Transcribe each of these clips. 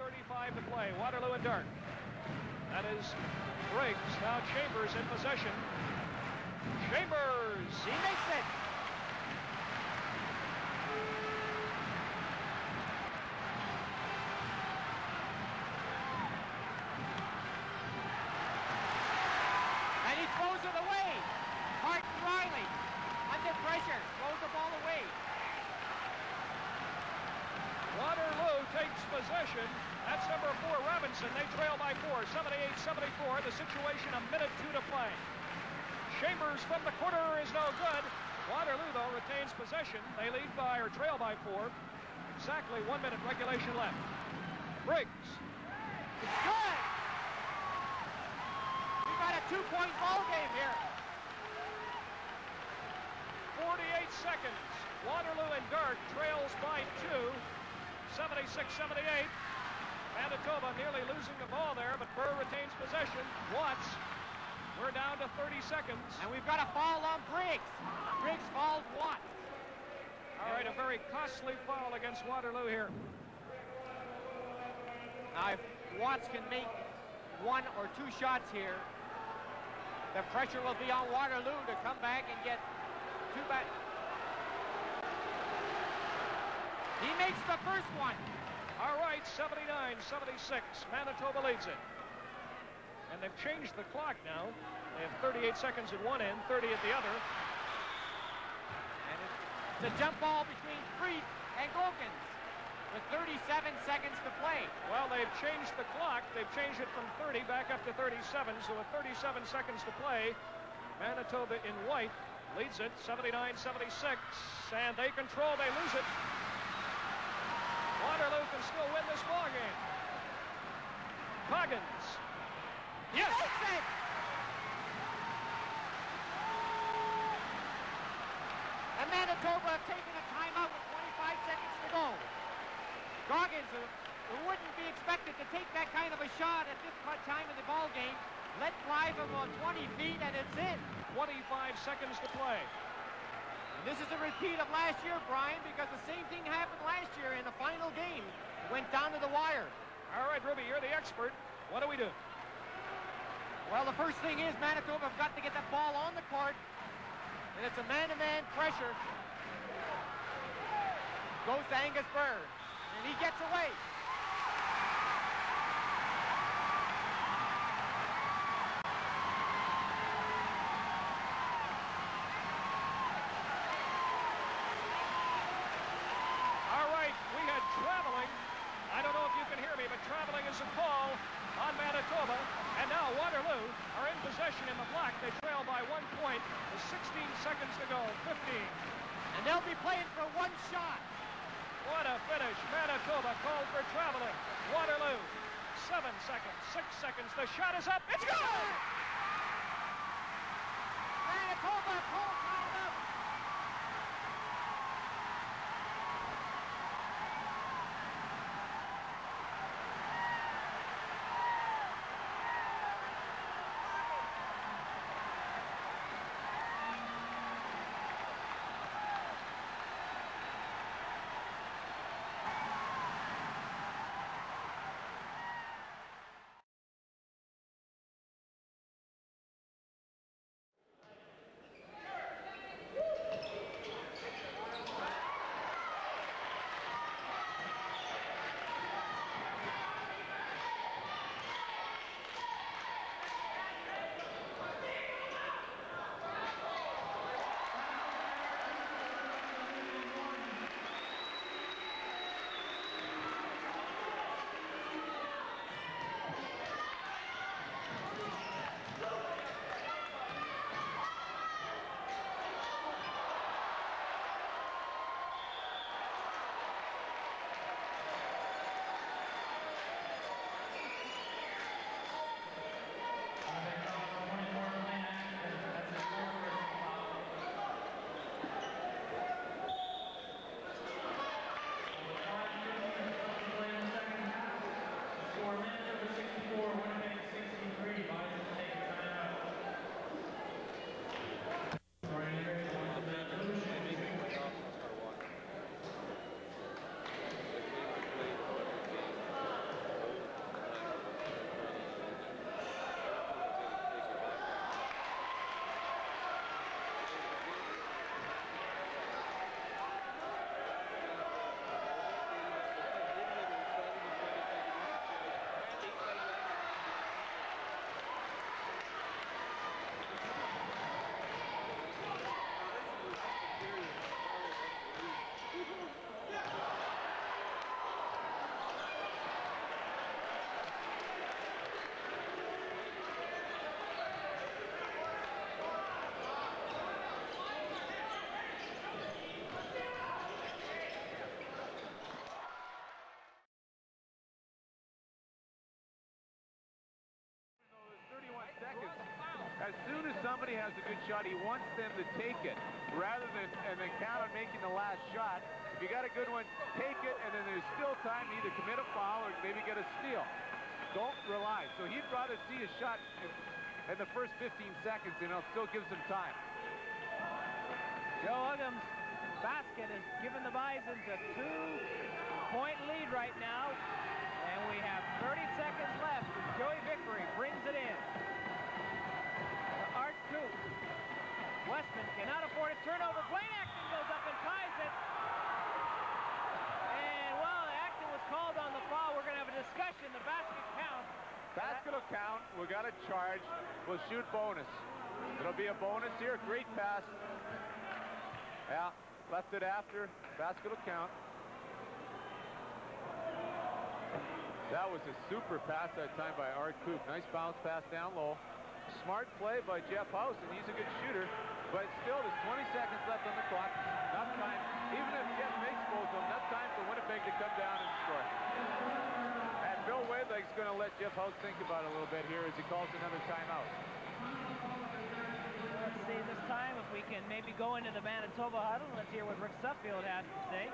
2:35 to play. Waterloo and Dark. That is Briggs. Now Chambers in possession. Chambers! He makes it! And he throws it away! Martin Riley, under pressure, throws the ball away. Waterloo takes possession. That's number 4, Robinson. They trail by 4, 78-74. The situation, a minute 2 to play. Chambers from the corner is no good. Waterloo, though, retains possession. They lead by, or trail by 4. Exactly 1 minute regulation left. Briggs. It's good! We've got a 2-point ball game here. 48 seconds. Waterloo and Dark trails by 2. 76-78. Manitoba nearly losing the ball there, but Burr retains possession. Watts, we're down to 30 seconds. And we've got a foul on Briggs. Briggs fouled Watts. All right, a very costly foul against Waterloo here. Now, if Watts can make 1 or 2 shots here, the pressure will be on Waterloo to come back and get 2 back. He makes the first one. All right, 79-76. Manitoba leads it. And they've changed the clock now. They have 38 seconds at one end, 30 at the other. And it's a jump ball between Freed and Gokins with 37 seconds to play. Well, they've changed the clock. They've changed it from 30 back up to 37. So with 37 seconds to play, Manitoba in white leads it 79-76. And they control, they lose it. Waterloo can still win this ball game. Coggins. Yes! Makes it! And Manitoba have taken a timeout with 25 seconds to go. Goggins, who wouldn't be expected to take that kind of a shot at this time of the ball game, let fly from 20 feet, and it's in. 25 seconds to play. This is a repeat of last year, Brian, because the same thing happened last year in the final game. It went down to the wire. All right, Ruby, you're the expert. What do we do? Well, the first thing is Manitoba have got to get that ball on the court, and it's a man-to-man pressure. Goes to Angus Burr, and he gets away. Traveling. I don't know if you can hear me, but traveling is a call on Manitoba. And now Waterloo are in possession in the block. They trail by 1 point with 16 seconds to go, 15. And they'll be playing for 1 shot. What a finish. Manitoba called for traveling. Waterloo, 7 seconds, 6 seconds. The shot is up. It's good! Manitoba pulls timeout. a good shot, he wants them to take it rather than count on making the last shot. If you got a good one, take it, and then there's still time to either commit a foul or maybe get a steal. Don't rely. So he'd rather see a shot in the first 15 seconds, and it'll still give some time. Joe Uggams' basket has given the Bisons a 2-point lead right now. And we have 30 seconds left as Joey Vickery brings it in. To Art Coop. Westman cannot afford a turnover. Blaine Acton goes up and ties it. And while Acton was called on the foul, we're going to have a discussion. The basket counts. Basket will count. We got a charge. We'll shoot bonus. It'll be a bonus here. Great pass. Yeah, left it after. Basket will count. That was a super pass that time by Art Coop. Nice bounce pass down low. Smart play by Jeff House, and he's a good shooter. But still, there's 20 seconds left on the clock. Enough time. Even if Jeff makes both of them, enough time for Winnipeg to come down and score. And Bill Waidleg's going to let Jeff House think about it a little bit here as he calls another timeout. Let's see this time if we can maybe go into the Manitoba huddle. Let's hear what Rick Suffield has to say.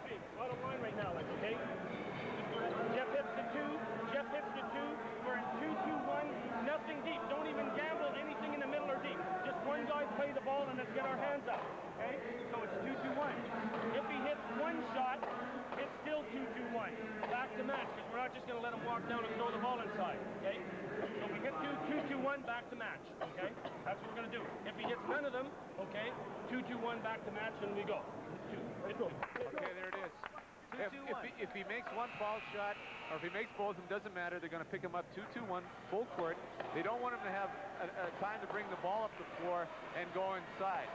Hey, bottom line right now, okay? Jeff hits the two. Jeff hits the two. We're in 2-2-1. Nothing deep. Don't even gamble anything in the middle or deep. Just one guy play the ball and let's get our hands up. Okay? So it's 2-2-1. If he hits one shot, it's still 2-2-1. Back to match. Because we're not just going to let him walk down and throw the ball inside. Okay? So we hit 2-2-1, back to match. Okay? That's what we're going to do. If he hits none of them, okay, 2-2-1, back to match, and we go. Okay, there it is. If he makes one foul shot, or if he makes both of them, doesn't matter. They're going to pick him up 2-2-1, full court. They don't want him to have a time to bring the ball up the floor and go inside.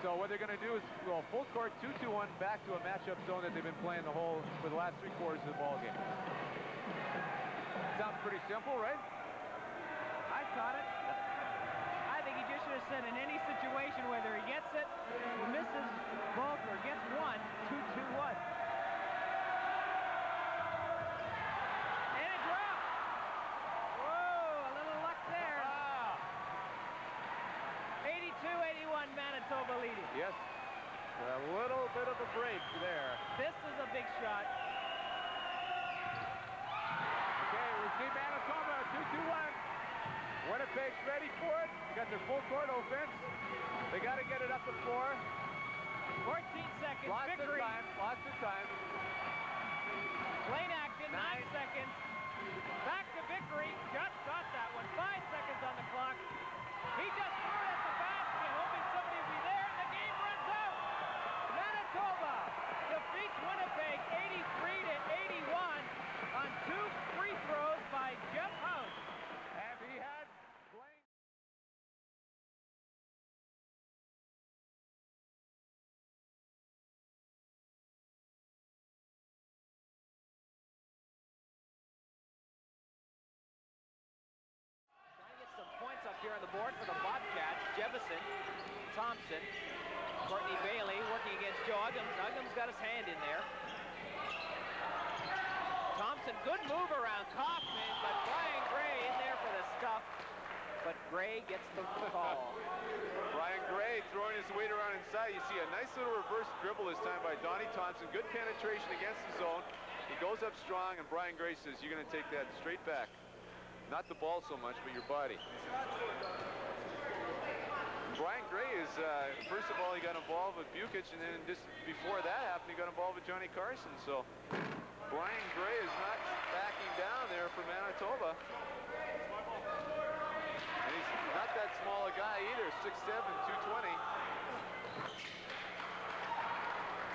So what they're going to do is go full court, 2-2-1, back to a matchup zone that they've been playing for the last 3 quarters of the ball game. Sounds pretty simple, right? I caught it. I think he just should have said in any situation, whether he gets it, misses both, or gets one, 2-2-1. And it dropped. Whoa, a little luck there. 82-81, Manitoba leading. Yes, a little bit of a break there. This is a big shot. Okay, we see Manitoba 2-2-1. Winnipeg's ready for it. They got their full court offense. They got to get it up the floor. 14 seconds. Lots Vickery. of time. Lots of time. Blaine Acton, 9 seconds. Back to Vickery. Just got that one. 5 seconds on the clock. He just threw it at the basket, hoping somebody would be there, and the game runs out. Manitoba defeats Winnipeg 83-81 on 2 free throws by Jeff House. And he had Blaine. Trying to get some points up here on the board for the Bobcats. Jefferson, Thompson, Courtney Bailey working against Joe Uggams. Uggams got his hand in there. Thompson, good move around Kaufman, but Brian Gray in there for the stuff. But Gray gets the call. Brian Gray throwing his weight around inside. You see a nice little reverse dribble this time by Donnie Thompson. Good penetration against the zone. He goes up strong, and Brian Gray says, you're going to take that straight back. Not the ball so much, but your body. Brian Gray is, first of all, he got involved with Bukic, and then just before that happened, he got involved with Johnny Carson. So Brian Gray is not backing down there for Manitoba. And he's not that small a guy either, 6'7", 220.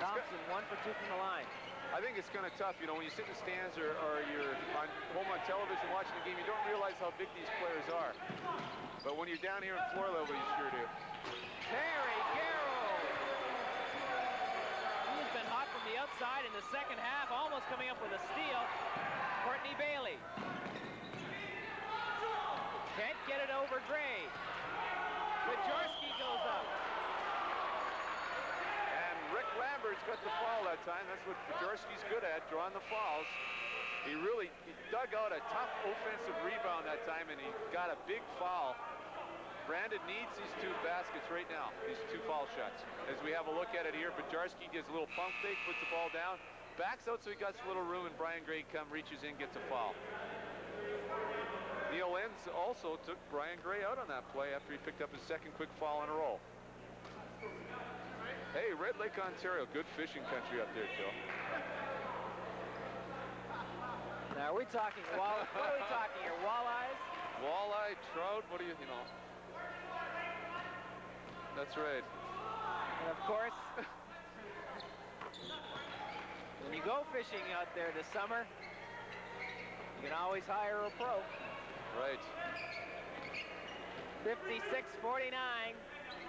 Thompson, 1 for 2 from the line. I think it's kind of tough, you know, when you sit in the stands or you're home on television watching the game, you don't realize how big these players are. But when you're down here in floor level, you sure do. Terry Garrow. He's been hot from the outside in the second half, almost coming up with a steal. Courtney Bailey. Can't get it over Gray. Pajorski goes up. And Rick Lambert's got the foul that time. That's what Pajorski's good at, drawing the fouls. He dug out a tough offensive rebound that time, and he got a big foul. Brandon needs these 2 baskets right now, these 2 foul shots. As we have a look at it here, Bajarski gives a little pump fake, puts the ball down, backs out so he got a little room, and Brian Gray reaches in, gets a foul. Neil Enns also took Brian Gray out on that play after he picked up his 2nd quick foul in a row. Hey, Red Lake, Ontario, good fishing country up there, Joe. Now, are we talking what are we talking here? Walleyes? Walleye, trout, what do you know? That's right. And of course, when you go fishing out there this summer, you can always hire a pro. Right. 56-49.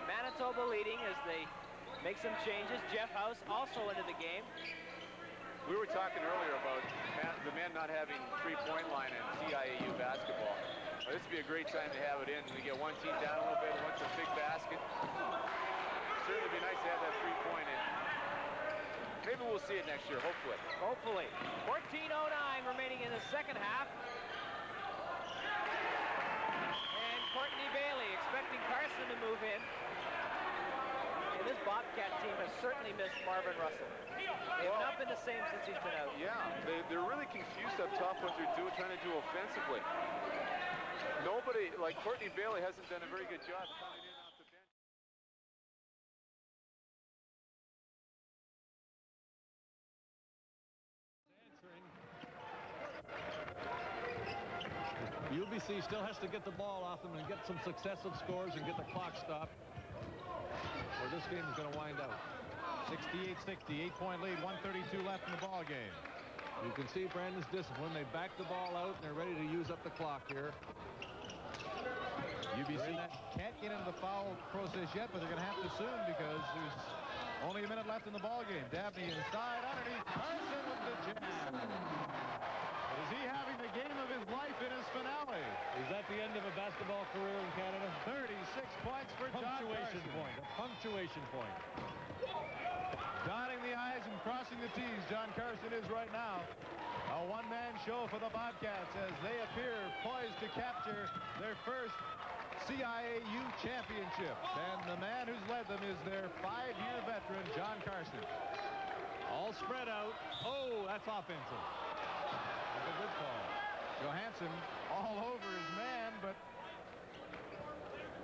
Manitoba leading as they make some changes. Jeff House also into the game. We were talking earlier about the men not having 3-point line in CIAU basketball. Well, this would be a great time to have it in. We get one team down a little bit, wants a big basket. Certainly be nice to have that 3-point in. Maybe we'll see it next year, hopefully. Hopefully. 14:09 remaining in the second half. And Courtney Bailey expecting Carson to move in. And this Bobcat team has certainly missed Marvin Russell. They have not been the same since he's been out. Yeah, they're really confused up top what they're trying to do offensively. Nobody, like Courtney Bailey, hasn't done a very good job coming in off the bench. UBC still has to get the ball off them and get some successive scores and get the clock stopped, or this game is going to wind out. 68-60, 8-point lead, 1:32 left in the ball game. You can see Brandon's discipline. They back the ball out and they're ready to use up the clock here. UBC can't get into the foul process yet, but they're going to have to soon because there's only a minute left in the ball game. Dabney inside, underneath, Carson with the jam. Is he having the game of his life in his finale? Is that the end of a basketball career in Canada? 36 points for John Punctuation Carson. point. A punctuation point. Dotting the I's and crossing the T's, John Carson is right now. A one-man show for the Bobcats as they appear poised to capture their first CIAU championship. And the man who's led them is their 5-year veteran, John Carson. All spread out. Oh, that's offensive. That's a good call. Johansson all over his man, but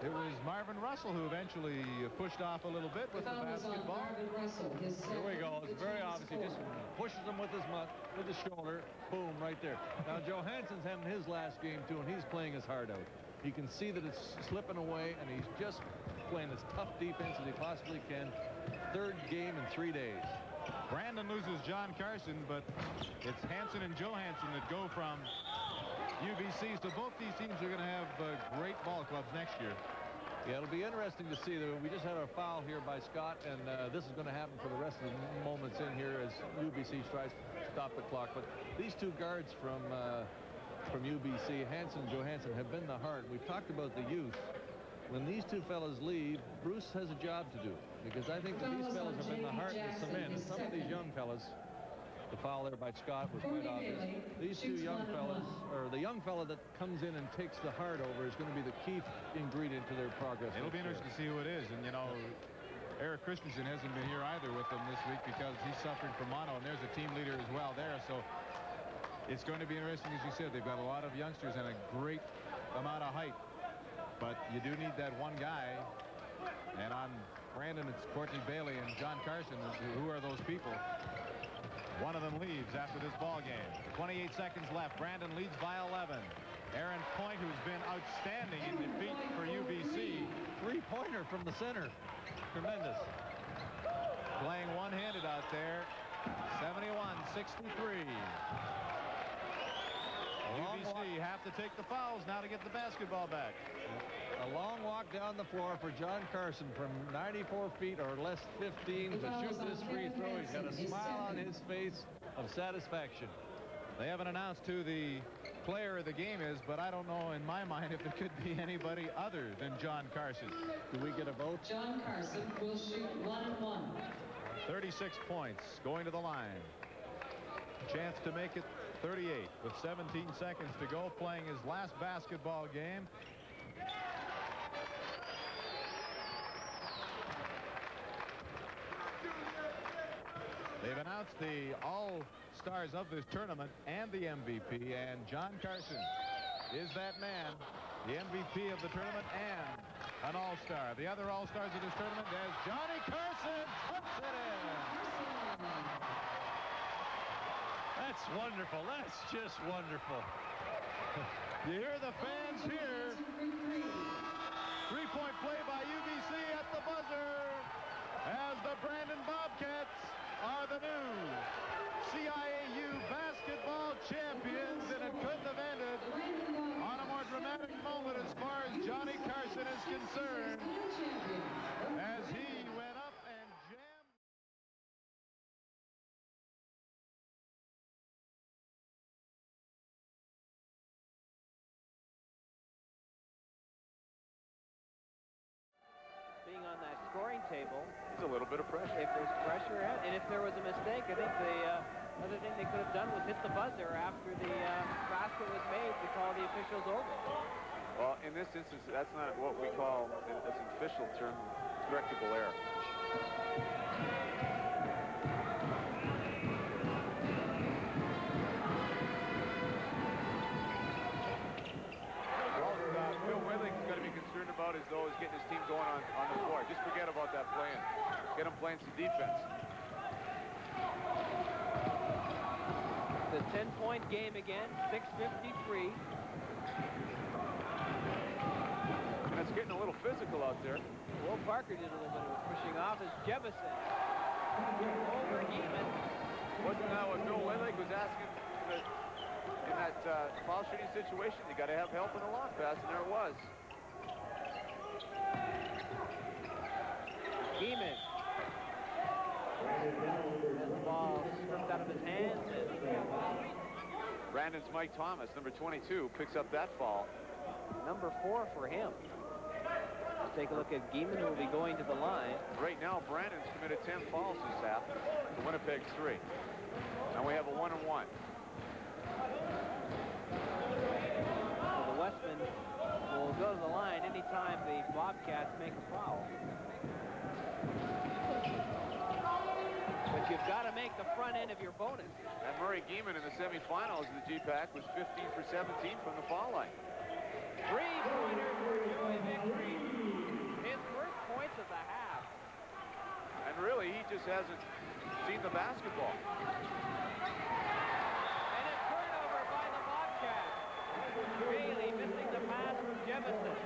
it was Marvin Russell who eventually pushed off a little bit with the basketball. Here we go. It's very obvious. He just pushes him with his shoulder. Boom, right there. Now, Johansson's having his last game, too, and he's playing his heart out. You can see that it's slipping away, and he's just playing as tough defense as he possibly can. 3rd game in 3 days. Brandon loses John Carson, but it's Hanson and Johansson that go from UBC. So both these teams are going to have great ball clubs next year. Yeah, it'll be interesting to see. We just had a foul here by Scott, and this is going to happen for the rest of the moments in here as UBC tries to stop the clock. But these 2 guards from UBC, Hanson and Johansson, have been the heart. We've talked about the youth. When these 2 fellas leave, Bruce has a job to do, because I think that these fellas have been the heart and the cement. And some of these young fellas, the foul there by Scott was quite obvious. These 2 young fellas, or the young fella that comes in and takes the heart over, is going to be the key ingredient to their progress. It'll be interesting to see who it is. And, you know, Eric Christensen hasn't been here either with them this week because he's suffering from mono, and there's a team leader as well there. So it's going to be interesting, as you said. They've got a lot of youngsters and a great amount of height. But you do need that one guy. And on Brandon, it's Courtney Bailey and John Carson. Who are those people? One of them leaves after this ball game. 28 seconds left. Brandon leads by 11. Aaron Point, who's been outstanding in defeat for UBC. 3-pointer from the center. Tremendous. Playing one-handed out there. 71-63. UBC have to take the fouls now to get the basketball back. A long walk down the floor for John Carson from 94 feet or less 15 to shoot this free throw. He's got a smile on his face of satisfaction. They haven't announced who the player of the game is, but I don't know in my mind if it could be anybody other than John Carson. Do we get a vote? John Carson will shoot 1-1. 36 points going to the line. Chance to make it 38 with 17 seconds to go, playing his last basketball game. announced the all-stars of this tournament and the MVP, and John Carson is that man, the MVP of the tournament and an all-star. The other all-stars of this tournament as Johnny Carson puts it in. That's wonderful. That's just wonderful. You hear the fans here. Three-point play by UBC at the buzzer as the Brandon Bobcats are the new CIAU basketball champions, and it couldn't have ended on a more dramatic moment as far as Johnny Carson is concerned, as he went up and jammed. Being on that scoring table, It's a little bit of pressure. if there's pressure, and if there was a mistake, I think the other thing they could have done was hit the buzzer after the basket was made to call the officials over. Well, in this instance, that's not what we call, as an official term, correctable error. Bill Whitlick's got to be concerned about is though is getting his team going on the floor. Just forget about that playing. Get them playing some defense. The 10-point game again, 6:53. And it's getting a little physical out there. Will Parker did a little bit of pushing off as Jefferson over Heeman. Wasn't that what Bill Whitlick was asking in that foul shooting situation? You got to have help in the long pass, and there it was. Heeman. As the ball stripped out of his hands. Brandon's Mike Thomas, number 22, picks up that foul. Number 4 for him. Let's take a look at Geeman, who will be going to the line. Right now, Brandon's committed 10 fouls this half to Winnipeg's 3. Now we have a 1-1. So the Westmen will go to the line anytime the Bobcats make a foul. But you've got to make the front end of your bonus. And Murray Geeman in the semifinals of the GPAC was 15 for 17 from the foul line. Three-pointer for Joey Vickery. His first points of the half. And really, he just hasn't seen the basketball. And a turnover by the Bobcats. Bailey missing the pass from Jefferson.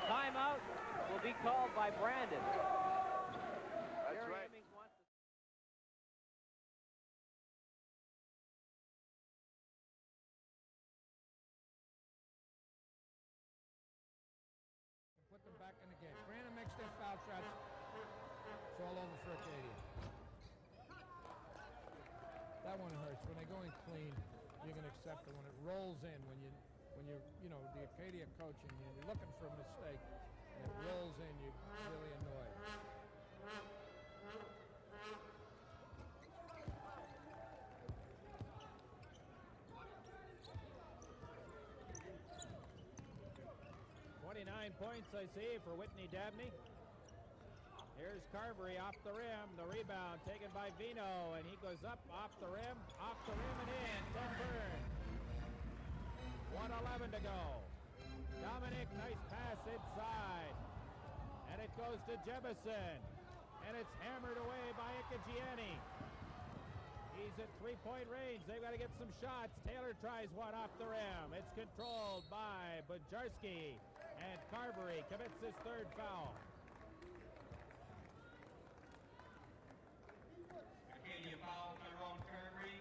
Timeout will be called by Brandon. That's Jerry right. Hemmings wants to... Put them back in the game. Brandon makes their foul shots. It's all over for Acadia. That one hurts. When they go in clean, you're going to accept it. When it rolls in, when you know, the Acadia coaching, you're looking for a mistake, and it rolls in, you're really annoyed. Points I see for Whitney Dabney. Here's Carberry off the rim. The rebound taken by Vino, and he goes up off the rim and in. 10 burn. 1:11 to go. Dominic, nice pass inside. And it goes to Jefferson. And it's hammered away by Ikagiani. He's at three-point range. They've got to get some shots. Taylor tries one off the rim. It's controlled by Bujarski. And Carberry commits his third foul. Acadia foul, Tyrone Carberry.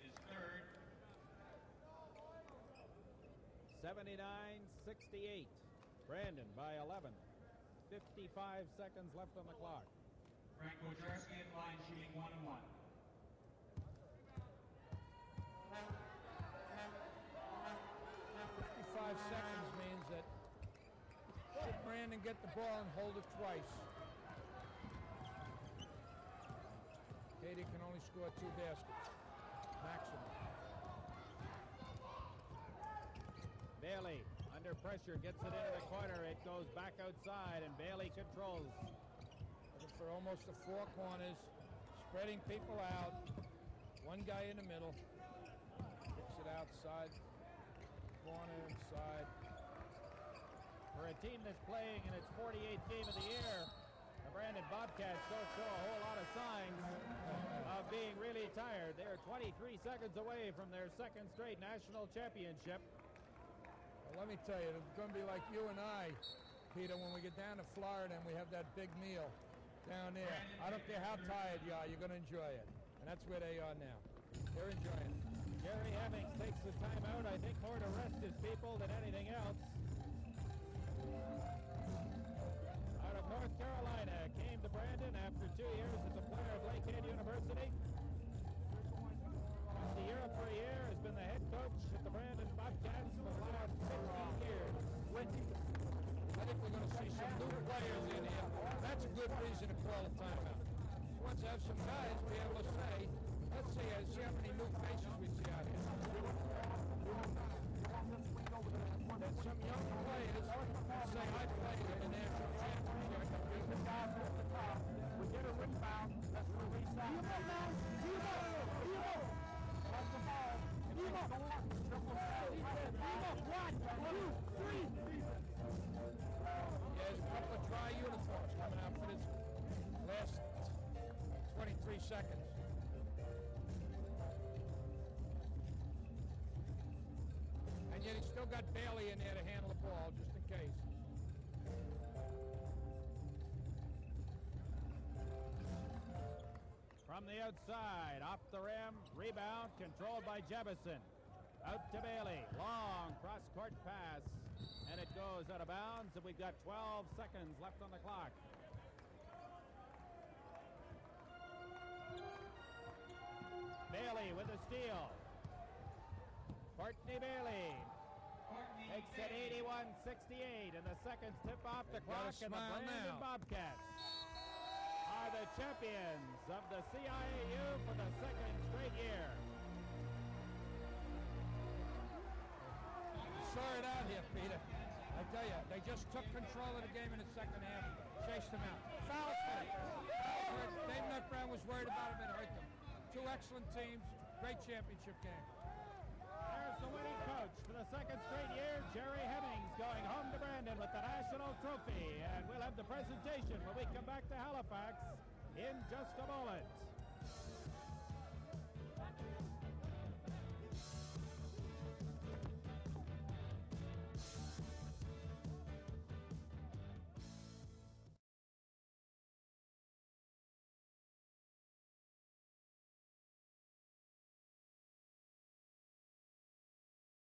His third. 79-68. Brandon by 11. 55 seconds left on the clock. Frank Bujarski at line shooting 1-1. 55 seconds means that should Brandon get the ball and hold it twice. Acadia can only score 2 baskets, maximum. Bailey under pressure gets it into the corner. It goes back outside, and Bailey controls. for almost the four corners, spreading people out. One guy in the middle. Kicks it outside, corner inside. For a team that's playing in its 48th game of the year, the Brandon Bobcats don't show a whole lot of signs of being really tired. They're 23 seconds away from their second straight national championship. Well, let me tell you, it's going to be like you and I, Peter, when we get down to Florida and we have that big meal down there. I don't care how tired you are, you're going to enjoy it. And that's where they are now. They're enjoying it. Jerry Hemmings takes the time out, I think, more to rest his people than anything else. Out of North Carolina, came to Brandon after 2 years as a player at Lakehead University. Spent the Europe for a year, has been the head coach at the Brandon Bobcats for the last 15 years. I think we're going to see some new players in here. That's a good reason to call a timeout. Once have some guys be able to say, let's see how many new faces we see out here. And some young players say, I played in the national championship. We get a rebound. Let's release that. There's a couple of dry uniforms coming out for this last 23 seconds. And yet he's still got Bailey in there to handle the ball, just in case. From the outside, off the rim, rebound, controlled by Jebison. Out to Bailey, long cross-court pass, and it goes out of bounds, and we've got 12 seconds left on the clock. Bailey with the steal. Courtney Bailey makes it 81-68, and the seconds tip off the clock, and the Brandon Bobcats are the champions of the CIAU for the second straight year. Saw it out here, Peter. I tell you, they just took control of the game in the second half, chased them out. Foul first. Dave Nut Brown was worried about him, it hurt them. Two excellent teams, great championship game. There's the winning coach for the second straight year, Jerry Hemmings, going home to Brandon with the national trophy. And we'll have the presentation when we come back to Halifax in just a moment.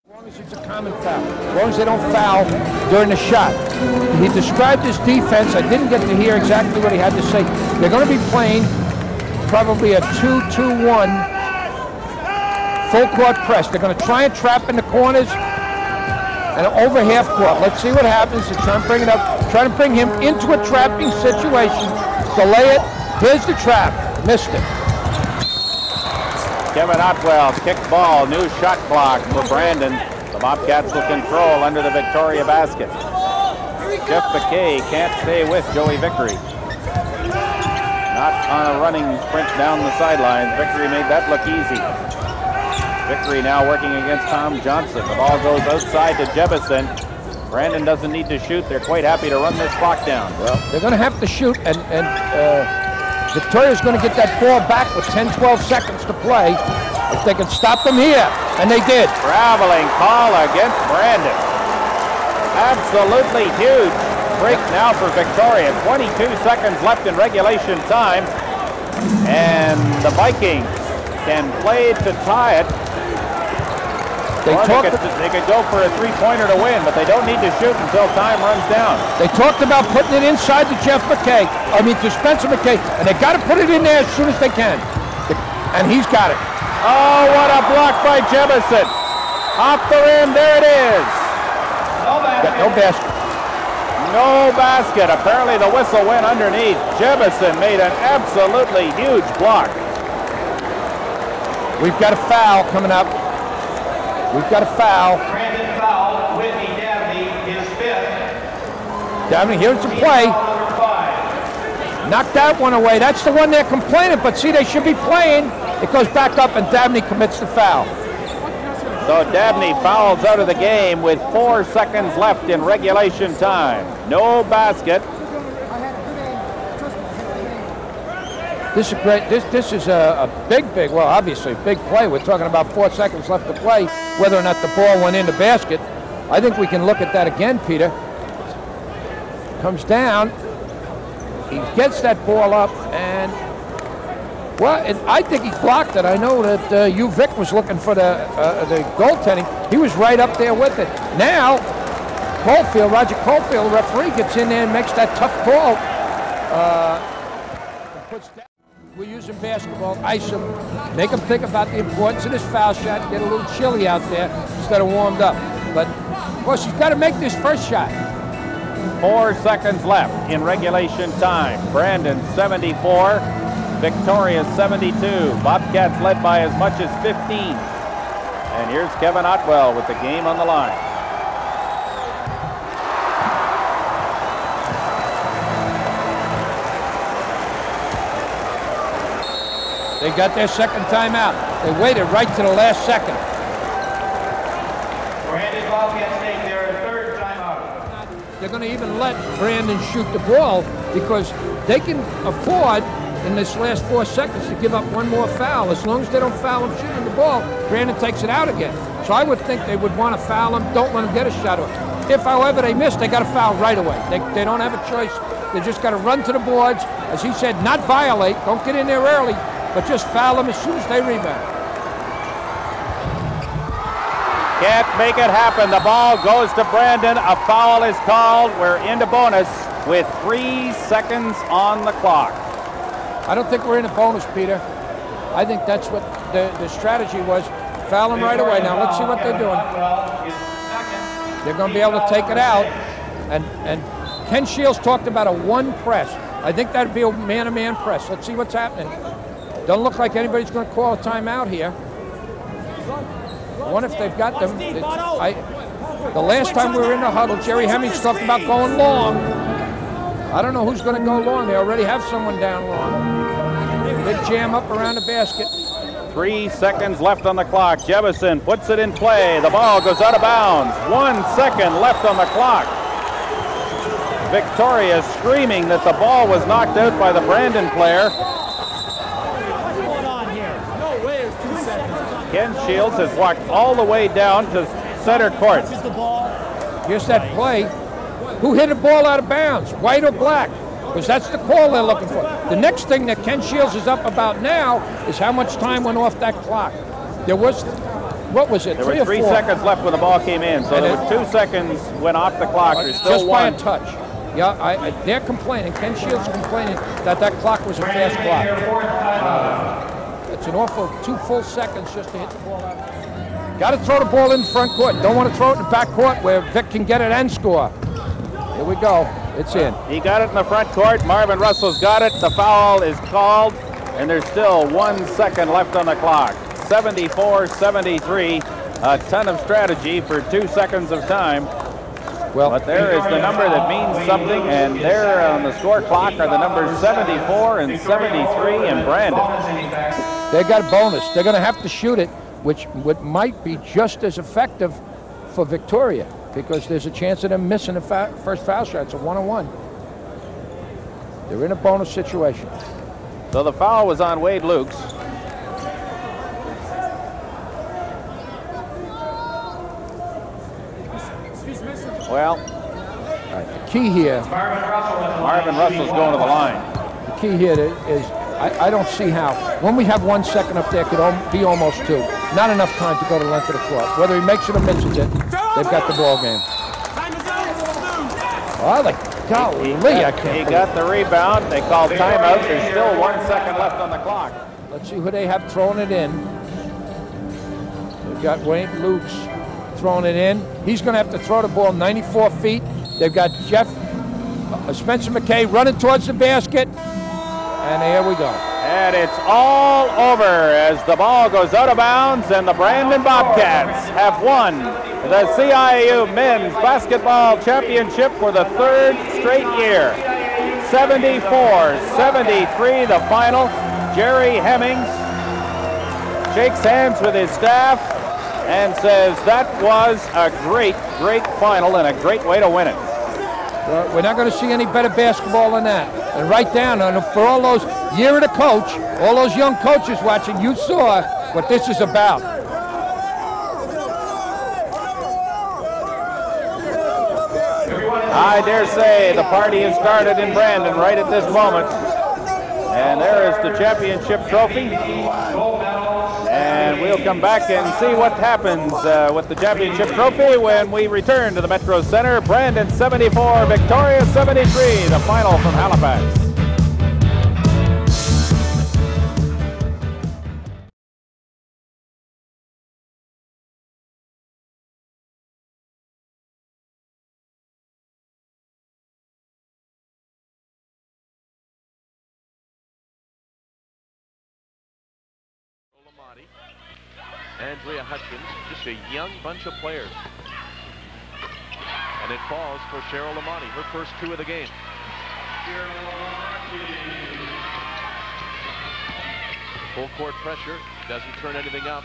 As long as it's a common foul, as long as they don't foul during the shot. He described his defense. I didn't get to hear exactly what he had to say. They're going to be playing probably a 2-2-1 full court press. They're going to try and trap in the corners and over half court. Let's see what happens. They're trying to bring it up, trying to bring him into a trapping situation. Delay it. Here's the trap. Missed it. Kevin Otwell, kick ball, new shot clock for Brandon. The Bobcats will control under the Victoria basket. Jeff McKay can't stay with Joey Vickery. Not on a running sprint down the sidelines. Vickery made that look easy. Vickery now working against Tom Johnson. The ball goes outside to Jebison. Brandon doesn't need to shoot. They're quite happy to run this clock down. Well, they're going to have to shoot, and Victoria's going to get that ball back with 10-12 seconds to play if they can stop them here, and they did. Traveling call against Brandon. Absolutely huge break now for Victoria. 22 seconds left in regulation time, and the Vikings can play to tie it. They could go for a three-pointer to win, but they don't need to shoot until time runs down. They talked about putting it inside to Spencer McKay, and they got to put it in there as soon as they can. And he's got it. Oh, what a block by Jebison. Off the rim, there it is. No basket. No basket. Apparently the whistle went underneath. Jebison made an absolutely huge block. We've got a foul coming up. We've got a foul. Brandon foul. Whitney Dabney, his fifth. Dabney, here's the play. Knocked that one away. That's the one they're complaining, but see, they should be playing. It goes back up, and Dabney commits the foul. So Dabney fouls out of the game with 4 seconds left in regulation time. No basket. This is great. This is a big, well, obviously, big play. We're talking about 4 seconds left to play, whether or not the ball went in the basket. I think we can look at that again, Peter. Comes down. He gets that ball up, and, well, I think he blocked it. I know that Vic was looking for the goaltending. He was right up there with it. Now, Roger Caulfield, the referee, gets in there and makes that tough call. We're using basketball, ice them, make them think about the importance of this foul shot, get a little chilly out there instead of warmed up. But, of course, he's got to make this first shot. 4 seconds left in regulation time. Brandon 74, Victoria 72. Bobcats led by as much as 15. And here's Kevin Otwell with the game on the line. They got their second timeout. They waited right to the last second. Brandon Bobcats take their third timeout. They're going to even let Brandon shoot the ball because they can afford in this last 4 seconds to give up one more foul. As long as they don't foul him shooting the ball, Brandon takes it out again. So I would think they would want to foul him, don't let him get a shot off. If, however, they miss, they got to foul right away. They don't have a choice. They just got to run to the boards. As he said, not violate. Don't get in there early, but just foul them as soon as they rebound. Can't make it happen. The ball goes to Brandon. A foul is called. We're into bonus with 3 seconds on the clock. I don't think we're in a bonus, Peter. I think that's what the strategy was. Foul them right away. Now let's see what they're doing. They're going to be able to take it out. And Ken Shields talked about a one press. I think that'd be a man-to-man press. Let's see what's happening. Don't look like anybody's going to call a timeout here. I wonder if they've got them. The last time we were in the huddle, Jerry Hemmings talked about going long. I don't know who's going to go long. They already have someone down long. Big jam up around the basket. 3 seconds left on the clock. Jebison puts it in play. The ball goes out of bounds. 1 second left on the clock. Victoria screaming that the ball was knocked out by the Brandon player. Ken Shields has walked all the way down to center court. Here's that play. Who hit a ball out of bounds, white or black? Because that's the call they're looking for. The next thing that Ken Shields is up about now is how much time went off that clock. There was, what was it, there were 3 seconds left when the ball came in, so there was 2 seconds went off the clock. There's still just one. Just by a touch. Yeah, they're complaining. Ken Shields is complaining that clock was a fast clock. It's an awful 2 full seconds just to hit the ball out. Got to throw the ball in front court. Don't want to throw it in the back court where Vic can get it and score. Here we go. It's in. He got it in the front court. Marvin Russell's got it. The foul is called, and there's still 1 second left on the clock. 74-73. A ton of strategy for 2 seconds of time. Well, but there is the number that means something, and there on the score clock are the numbers 74 and 73 in Brandon. They got a bonus. They're going to have to shoot it, which might be just as effective for Victoria, because there's a chance of them missing the first foul shot. It's a 1-on-1. They're in a bonus situation. So the foul was on Wade Lukes. Well, the key here. Marvin Russell's going to the line. The key here is I don't see how. When we have 1 second up there, it could be almost 2. Not enough time to go to the length of the court. Whether he makes it or misses it, they've got the ball game. Oh, golly, I can't. He got the rebound. They called timeout. There's still 1 second left on the clock. Let's see who they have throwing it in. They've got Wade Lukes throwing it in. He's going to have to throw the ball 94 feet. They've got Spencer McKay running towards the basket. And here we go. And it's all over as the ball goes out of bounds, and the Brandon Bobcats have won the CIU Men's Basketball Championship for the 3rd straight year. 74-73, the final. Jerry Hemmings shakes hands with his staff and says that was a great, great final and a great way to win it. Well, we're not going to see any better basketball than that. And right down, and for all those year of the coach, all those young coaches watching, you saw what this is about. I dare say the party has started in Brandon right at this moment. And there is the championship trophy. And we'll come back and see what happens with the championship trophy when we return to the Metro Center. Brandon 74, Victoria 73, the final from Halifax. Andrea Hutchins, just a young bunch of players. And it falls for Cheryl Lamani, her first two of the game. Full court pressure, doesn't turn anything up.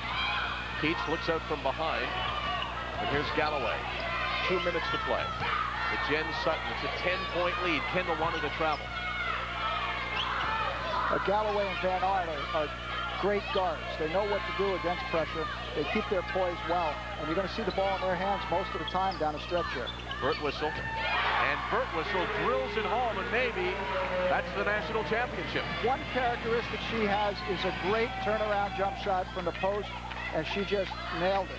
Keats looks out from behind. And here's Galloway. 2 minutes to play. To Jen Sutton, it's a 10-point lead. Kendall wanted to travel. Galloway and Van Aert are great guards. They know what to do against pressure. They keep their poise well, and you're going to see the ball in their hands most of the time down a stretch here. Birtwistle, and Birtwistle drills it home, and maybe that's the national championship. One characteristic she has is a great turnaround jump shot from the post, and she just nailed it.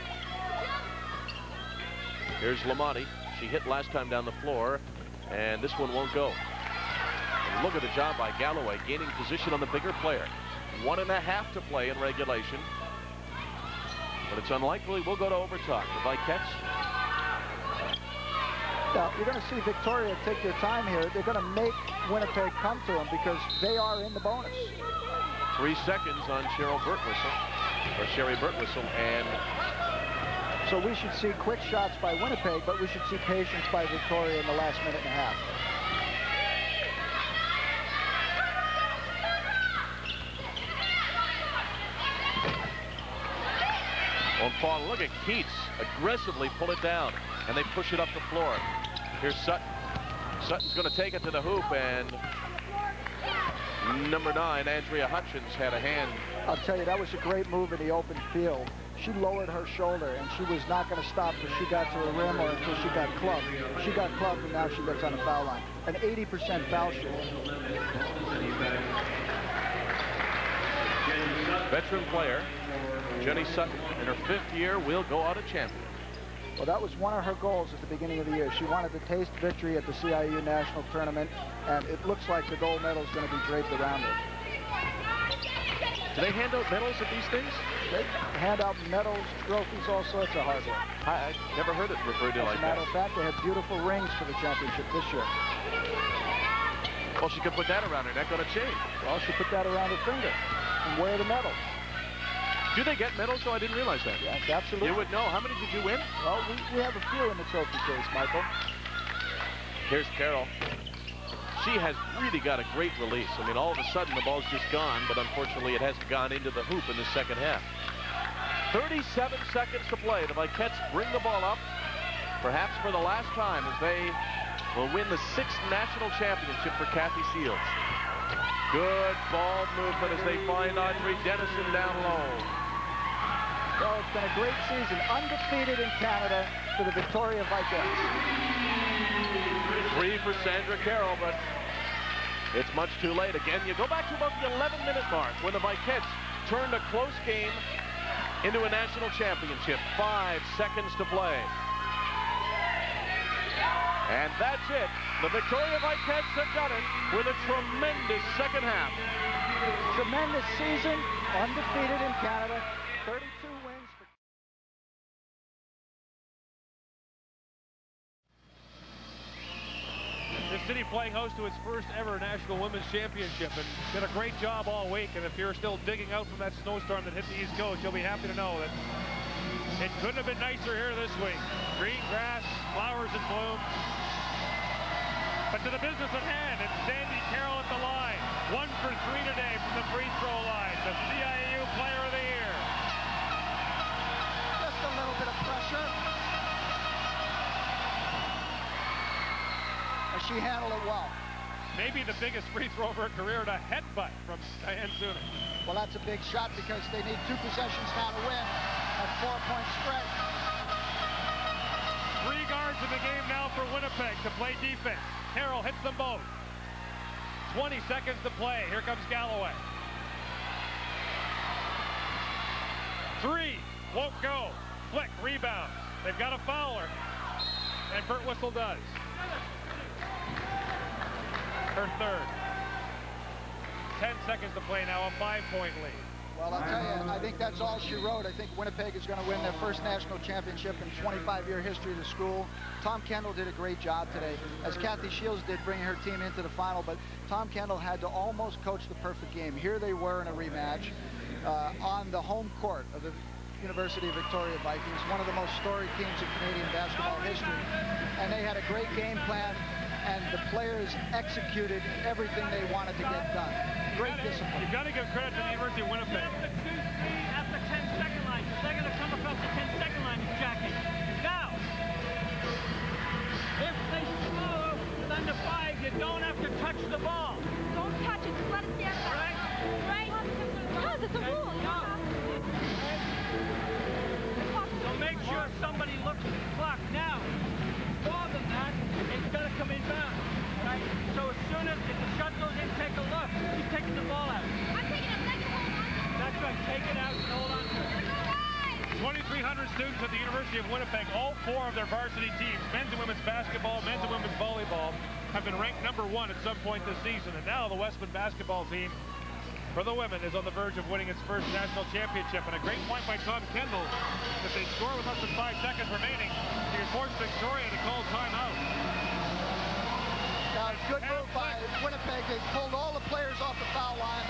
Here's Lamani. She hit last time down the floor, and this one won't go. And look at the job by Galloway, gaining position on the bigger player. 1.5 to play in regulation. But it's unlikely we'll go to overtime. The Vikets. Yeah, you're going to see Victoria take their time here. They're going to make Winnipeg come to them because they are in the bonus. 3 seconds on Cheryl Birtwistle, or Sherry Birtwistle, and so we should see quick shots by Winnipeg, but we should see patience by Victoria in the last 1.5 minutes. On fall, look at Keats aggressively pull it down, and they push it up the floor. Here's Sutton. Sutton's going to take it to the hoop, and number 9, Andrea Hutchins, had a hand. I'll tell you, that was a great move in the open field. She lowered her shoulder, and she was not going to stop till she got to the rim or until she got clubbed. She got clubbed, and now she gets on the foul line. An 80% foul shot. Veteran player Jenny Sutton, in her 5th year, will go out a champion. Well, that was one of her goals at the beginning of the year. She wanted to taste victory at the CIU National Tournament, and it looks like the gold medal is going to be draped around her. Do they hand out medals at these things? They hand out medals, trophies, all sorts of hardware. I never heard it referred to like that. As a matter of fact, they had beautiful rings for the championship this year. Well, she could put that around her neck on a chain. Well, she put that around her finger and wear the medal. Do they get medals? Oh, I didn't realize that. Yes, absolutely. You would know. How many did you win? Well, we have a few in the trophy case, Michael. Here's Carroll. She has really got a great release. I mean, all of a sudden, the ball's just gone, but unfortunately, it hasn't gone into the hoop in the second half. 37 seconds to play. The Vikets bring the ball up, perhaps for the last time, as they will win the 6th national championship for Kathy Shields. Good ball movement as they find Audrey Dennison down low. Well, it's been a great season, undefeated in Canada for the Victoria Vikings. 3 for Sandra Carroll, but it's much too late. Again, you go back to about the 11-minute mark when the Vikets turned a close game into a national championship. 5 seconds to play. And that's it. The Victoria Vikets have done it with a tremendous second half. Tremendous season, undefeated in Canada, 32 wins. The city playing host to its first ever National Women's Championship, and did a great job all week. And if you're still digging out from that snowstorm that hit the East Coast, you'll be happy to know that it couldn't have been nicer here this week. Green grass, flowers in bloom. But to the business at hand, and Sandy maybe the biggest free throw of her career, and a headbutt from Diane Zunic. Well, that's a big shot because they need 2 possessions now to win at 4-point spread. 3 guards in the game now for Winnipeg to play defense. Carroll hits them both. 20 seconds to play. Here comes Galloway. 3, won't go. Flick, rebound. They've got a fouler. And Burt Whistle does. Her third. 10 seconds to play now, a 5-point lead. Well, I'll tell you, I think that's all she wrote. I think Winnipeg is going to win their first national championship in 25-year history of the school. Tom Kendall did a great job today, as Kathy Shields did, bringing her team into the final, but Tom Kendall had to almost coach the perfect game. Here they were in a rematch on the home court of the University of Victoria Vikings, one of the most storied teams in Canadian basketball history. And they had a great game plan, and the players executed everything they wanted to get done. Great discipline. You've got to give credit to the University of Winnipeg. The 2-3 at the 10-second line. They're going to come across the 10-second line, Jackie. Now, if they score with under 5, you don't have to touch the ball. Don't touch it. Just let it stand there. Right? Right? Because it's a rule. So make sure somebody looks at the clock. Now, more than that, it's got to come in bounds. Right? So as soon as if the shot goes in, take a look. He's taking the ball out. I'm taking a second hold on. That's right. Take it out and hold on to it. 2,300 students at the University of Winnipeg, all 4 of their varsity teams, men's and women's basketball, men's and women's volleyball, have been ranked #1 at some point this season. And now the Westman basketball team for the women is on the verge of winning its first national championship. And a great point by Tom Kendall. If they score with less than 5 seconds remaining, he forced Victoria to call timeout. Now, good move by Winnipeg. They pulled all the players off the foul line,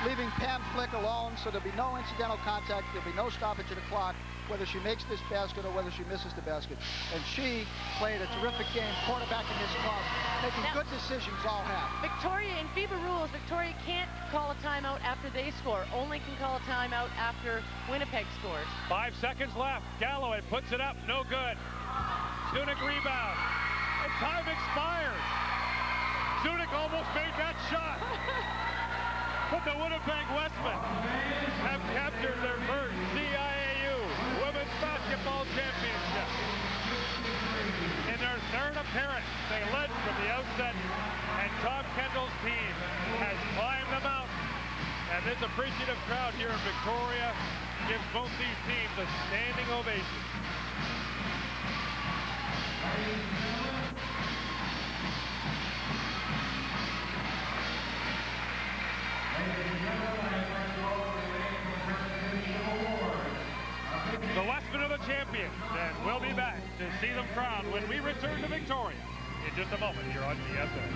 leaving Pam Flick alone, so there'll be no incidental contact. There'll be no stoppage of the clock, whether she makes this basket or whether she misses the basket. And she played a terrific game, quarterbacking this club, making good decisions all half. Victoria, in FIBA rules, Victoria can't call a timeout after they score, only can call a timeout after Winnipeg scores. 5 seconds left. Galloway puts it up, no good. Zunic rebound. And time expired. Zunic almost made that shot. But the Winnipeg Westmen have captured their first CIAU Women's Basketball Championship. In their third appearance, they led from the outset, and Tom Kendall's team has climbed the mountain. And this appreciative crowd here in Victoria gives both these teams a standing ovation. The Westmen are the champions, and we'll be back to see them crowned when we return to Victoria in just a moment here on TSN.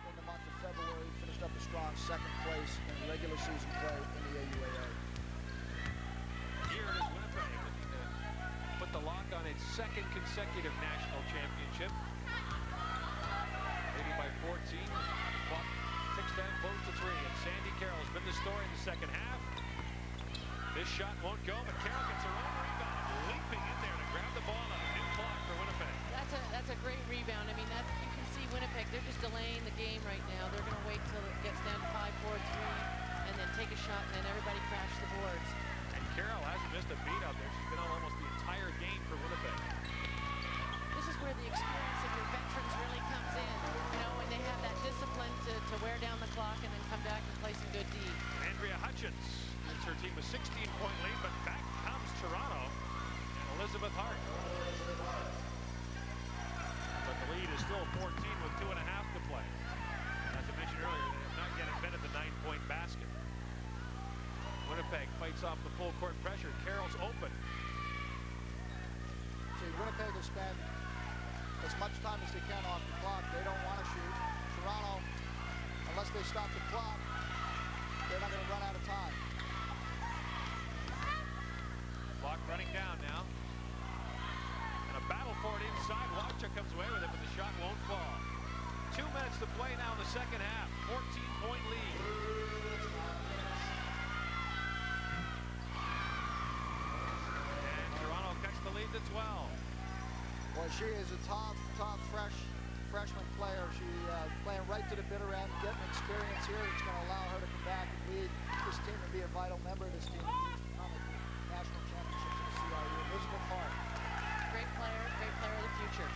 In the month of February, finished up a strong second place in regular season play in the AUAA. Here it is Winnipeg looking to put the lock on its second consecutive national championship. Leading by 14, fought 6 times, close to 3, and Sandy Carroll has been the story in the second half. This shot won't go, but Carroll gets her own rebound, leaping in there to grab the ball on a new clock for Winnipeg. That's a great rebound. I mean, you can see Winnipeg, they're just delaying the game right now. They're going to wait till it gets down to 5-4-3 and then take a shot, and then everybody crash the boards. And Carroll hasn't missed a beat out there. She's been on almost the entire game for Winnipeg. This is where the experience of your veterans really comes in. You know, when they have that discipline to wear down the clock and then come back and play some good D. Andrea Hutchins gives her team a 16-point lead, but back comes Toronto and Elizabeth Hart. But the lead is still 14 with 2.5 to play. As I mentioned earlier, they have not yet invented the 9-point basket. Winnipeg fights off the full court pressure. Carroll's open. See, Winnipeg has spent as much time as they can off the clock. They don't want to shoot. Toronto, unless they stop the clock, they're not going to run out of time. Clock running down now. And a battle for it inside. Wachuk comes away with it, but the shot won't fall. 2 minutes to play now in the second half. 14-point lead. to 12. Well, she is a top freshman player. She playing right to the bitter end, getting experience here. It's going to allow her to come back and lead this team and be a vital member of this team and become a national championship to the CIU. Elizabeth Hart. Great player of the future.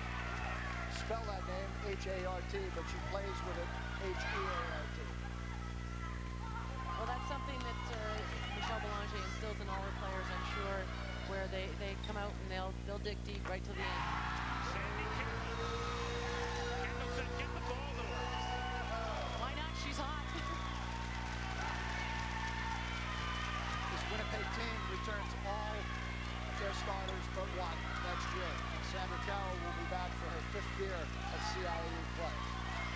Spell that name H-A-R-T, but she plays with it H-E-A-R-T. Well, that's something that Michelle Belanger instills in all her players, I'm sure, where they come out and they'll dig deep right to the end. Sandy Kendall said, get the ball to her. Why not? She's hot. This Winnipeg team returns all their starters but one next year. And Sandra Carroll will be back for her 5th year of CIU play.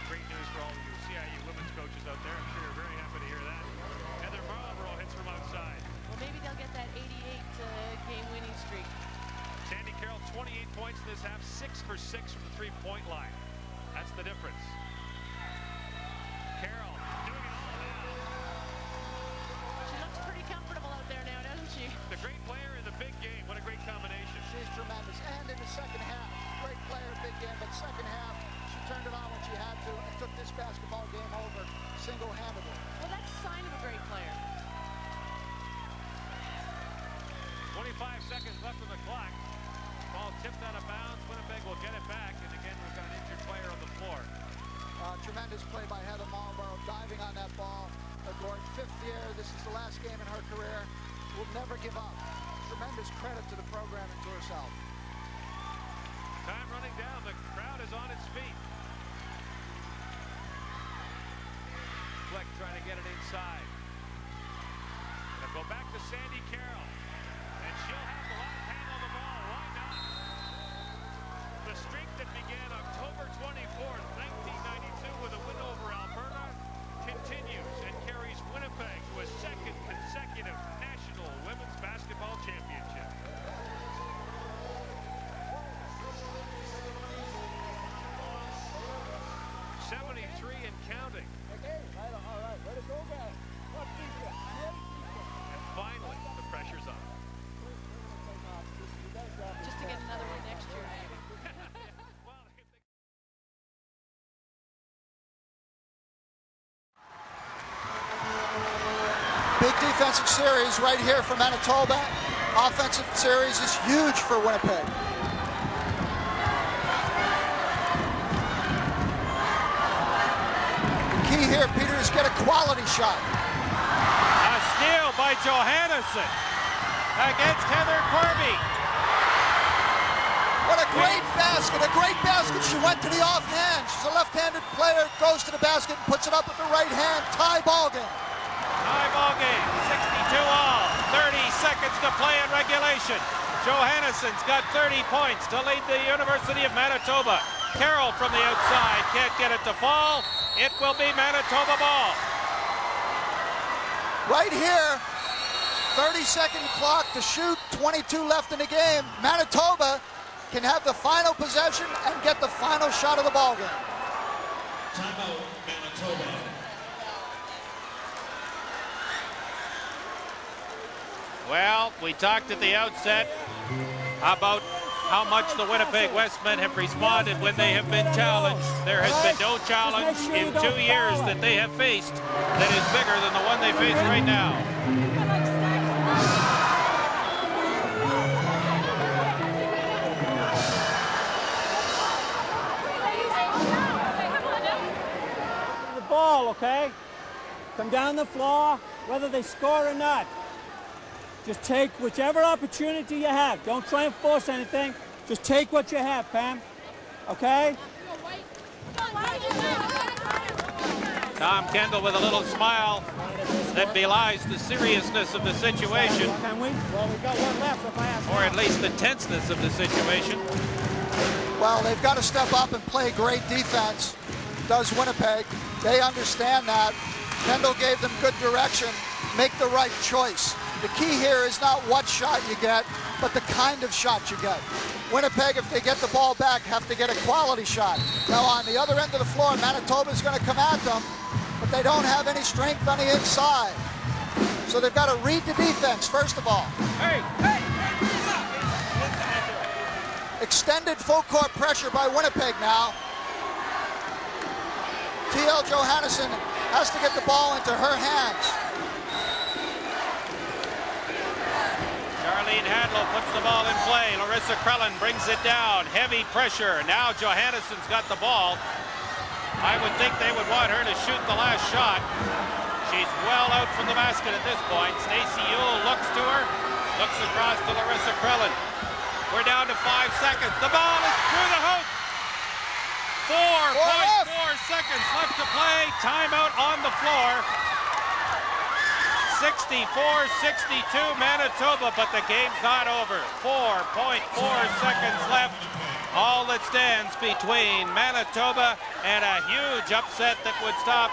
Great news for all of you CIU women's coaches out there. I'm sure you're very happy to hear that. Heather Marlborough hits from outside. Well, maybe they'll get that 88 game winning streak. Sandy Carroll, 28 points in this half, 6 for 6 from the three-point line. That's the difference. Carroll doing it all now. She looks pretty comfortable out there now, doesn't she? The great player in the big game. What a great combination. She's tremendous. And in the second half, great player, big game, but second half, she turned it on when she had to and took this basketball game over single-handedly. Well, that's a sign of a great player. 25 seconds left on the clock. Ball tipped out of bounds. Winnipeg will get it back. And again, we've got an injured player on the floor. Tremendous play by Heather Marlborough, diving on that ball. Gordon, 5th year. This is the last game in her career. Will never give up. Tremendous credit to the program and to herself. Time running down. The crowd is on its feet. Fleck trying to get it inside. Gonna go back to Sandy Carroll. And she'll have the last hand on the ball. Why not? The streak that began October 24th, 1992 with a win over Alberta continues and carries Winnipeg to a 2nd consecutive national women's basketball championship. .73 and counting. All right, let it go, guys. And finally, the pressure's on. Just to get another one next year, maybe. Big defensive series right here for Manitoba. Offensive series is huge for Winnipeg. The key here, Peter, is get a quality shot. A steal by Johannesson against Heather Corby. What a great basket, a great basket. She went to the offhand. She's a left-handed player, goes to the basket and puts it up with the right hand. Tie ball game. Tie ball game, 62 all, 30 seconds to play in regulation. Johannesson's got 30 points to lead the University of Manitoba. Carroll from the outside can't get it to fall. It will be Manitoba ball. Right here, 30-second clock to shoot, 22 left in the game. Manitoba can have the final possession and get the final shot of the ball game. Timeout, Manitoba. Well, we talked at the outset about how much the Winnipeg Westmen have responded when they have been challenged. There has been no challenge in 2 years that they have faced that is bigger than the one they face right now. The ball, okay? Come down the floor, whether they score or not. Just take whichever opportunity you have. Don't try and force anything. Just take what you have, Pam. Okay? Tom Kendall with a little smile that belies the seriousness of the situation. Can we? Well, we've got one left, if I ask. Or at least the tenseness of the situation. Well, they've got to step up and play great defense. Does Winnipeg. They understand that. Kendall gave them good direction. Make the right choice. The key here is not what shot you get, but the kind of shot you get. Winnipeg, if they get the ball back, have to get a quality shot. Now, on the other end of the floor, Manitoba is going to come at them, but they don't have any strength on the inside. So they've got to read the defense, first of all. Hey, hey, hey, Extended full court pressure by Winnipeg now. T.L. Johannesson has to get the ball into her hands. Charlene Hadlow puts the ball in play. Larissa Krellin brings it down. Heavy pressure. Now Johannesson's got the ball. I would think they would want her to shoot the last shot. She's well out from the basket at this point. Stacey Ewell looks to her. Looks across to Larissa Krellin. We're down to 5 seconds. The ball is through the hoop. 4.4 seconds left to play. Timeout on the floor. 64-62 Manitoba, but the game's not over. 4.4 seconds left. All that stands between Manitoba and a huge upset that would stop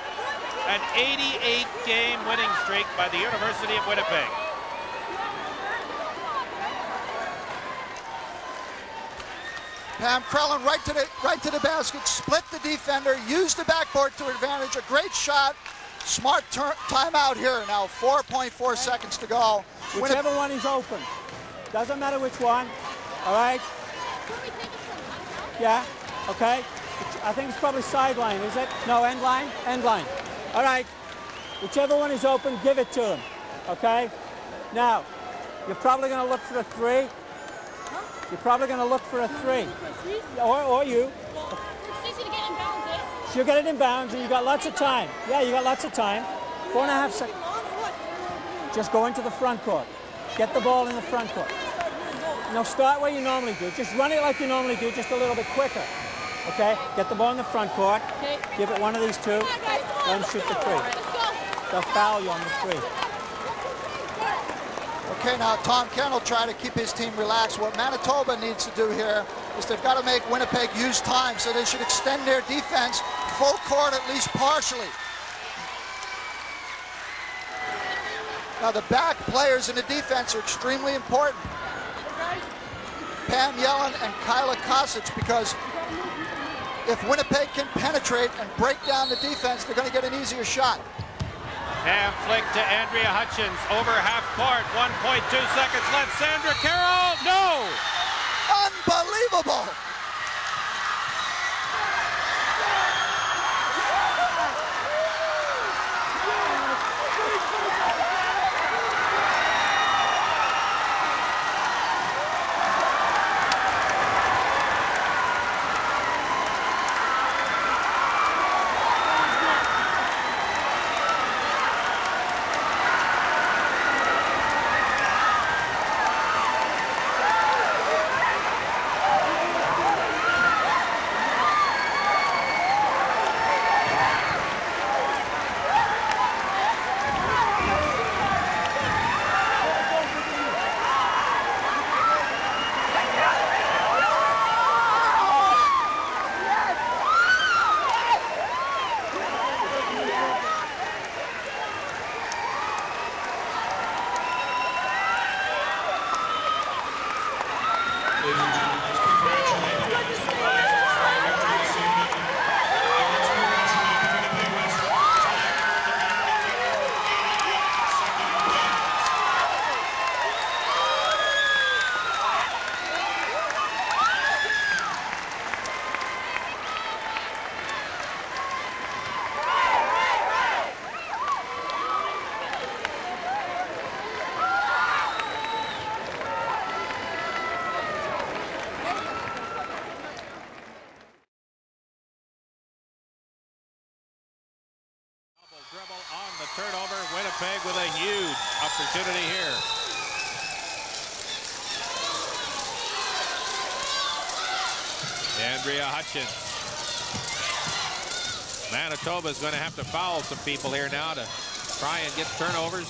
an 88-game winning streak by the University of Winnipeg. Pam Krellin right to the basket, split the defender, used the backboard to her advantage. A great shot. Smart timeout here. Now 4.4 seconds to go. Whichever one is open. Doesn't matter which one. All right? Yeah, okay. I think it's probably sideline, is it? No, end line? End line. All right. Whichever one is open, give it to them. Okay? Now, you're probably going to look for a three. You're probably going to look for a three. Or you. She'll get it in bounds, and you've got lots of time. Yeah, you got lots of time. 4.5 seconds. Just go into the front court. Get the ball in the front court. Now start where you normally do. Just run it like you normally do, just a little bit quicker. Okay? Get the ball in the front court. Give it one of these two. Then shoot the three. They'll foul you on the three. Okay, now Tom Kent will try to keep his team relaxed. What Manitoba needs to do here is they've got to make Winnipeg use time, so they should extend their defense full court at least partially. Now the back players in the defense are extremely important. Pam Yellen and Kyla Kosic, because if Winnipeg can penetrate and break down the defense, they're going to get an easier shot. Pam flick to Andrea Hutchins over half court. 1.2 seconds left. Sandra Carroll, no! Unbelievable! Dribble on the turnover. Winnipeg with a huge opportunity here. Andrea Hutchins. Manitoba's going to have to foul some people here now to try and get turnovers.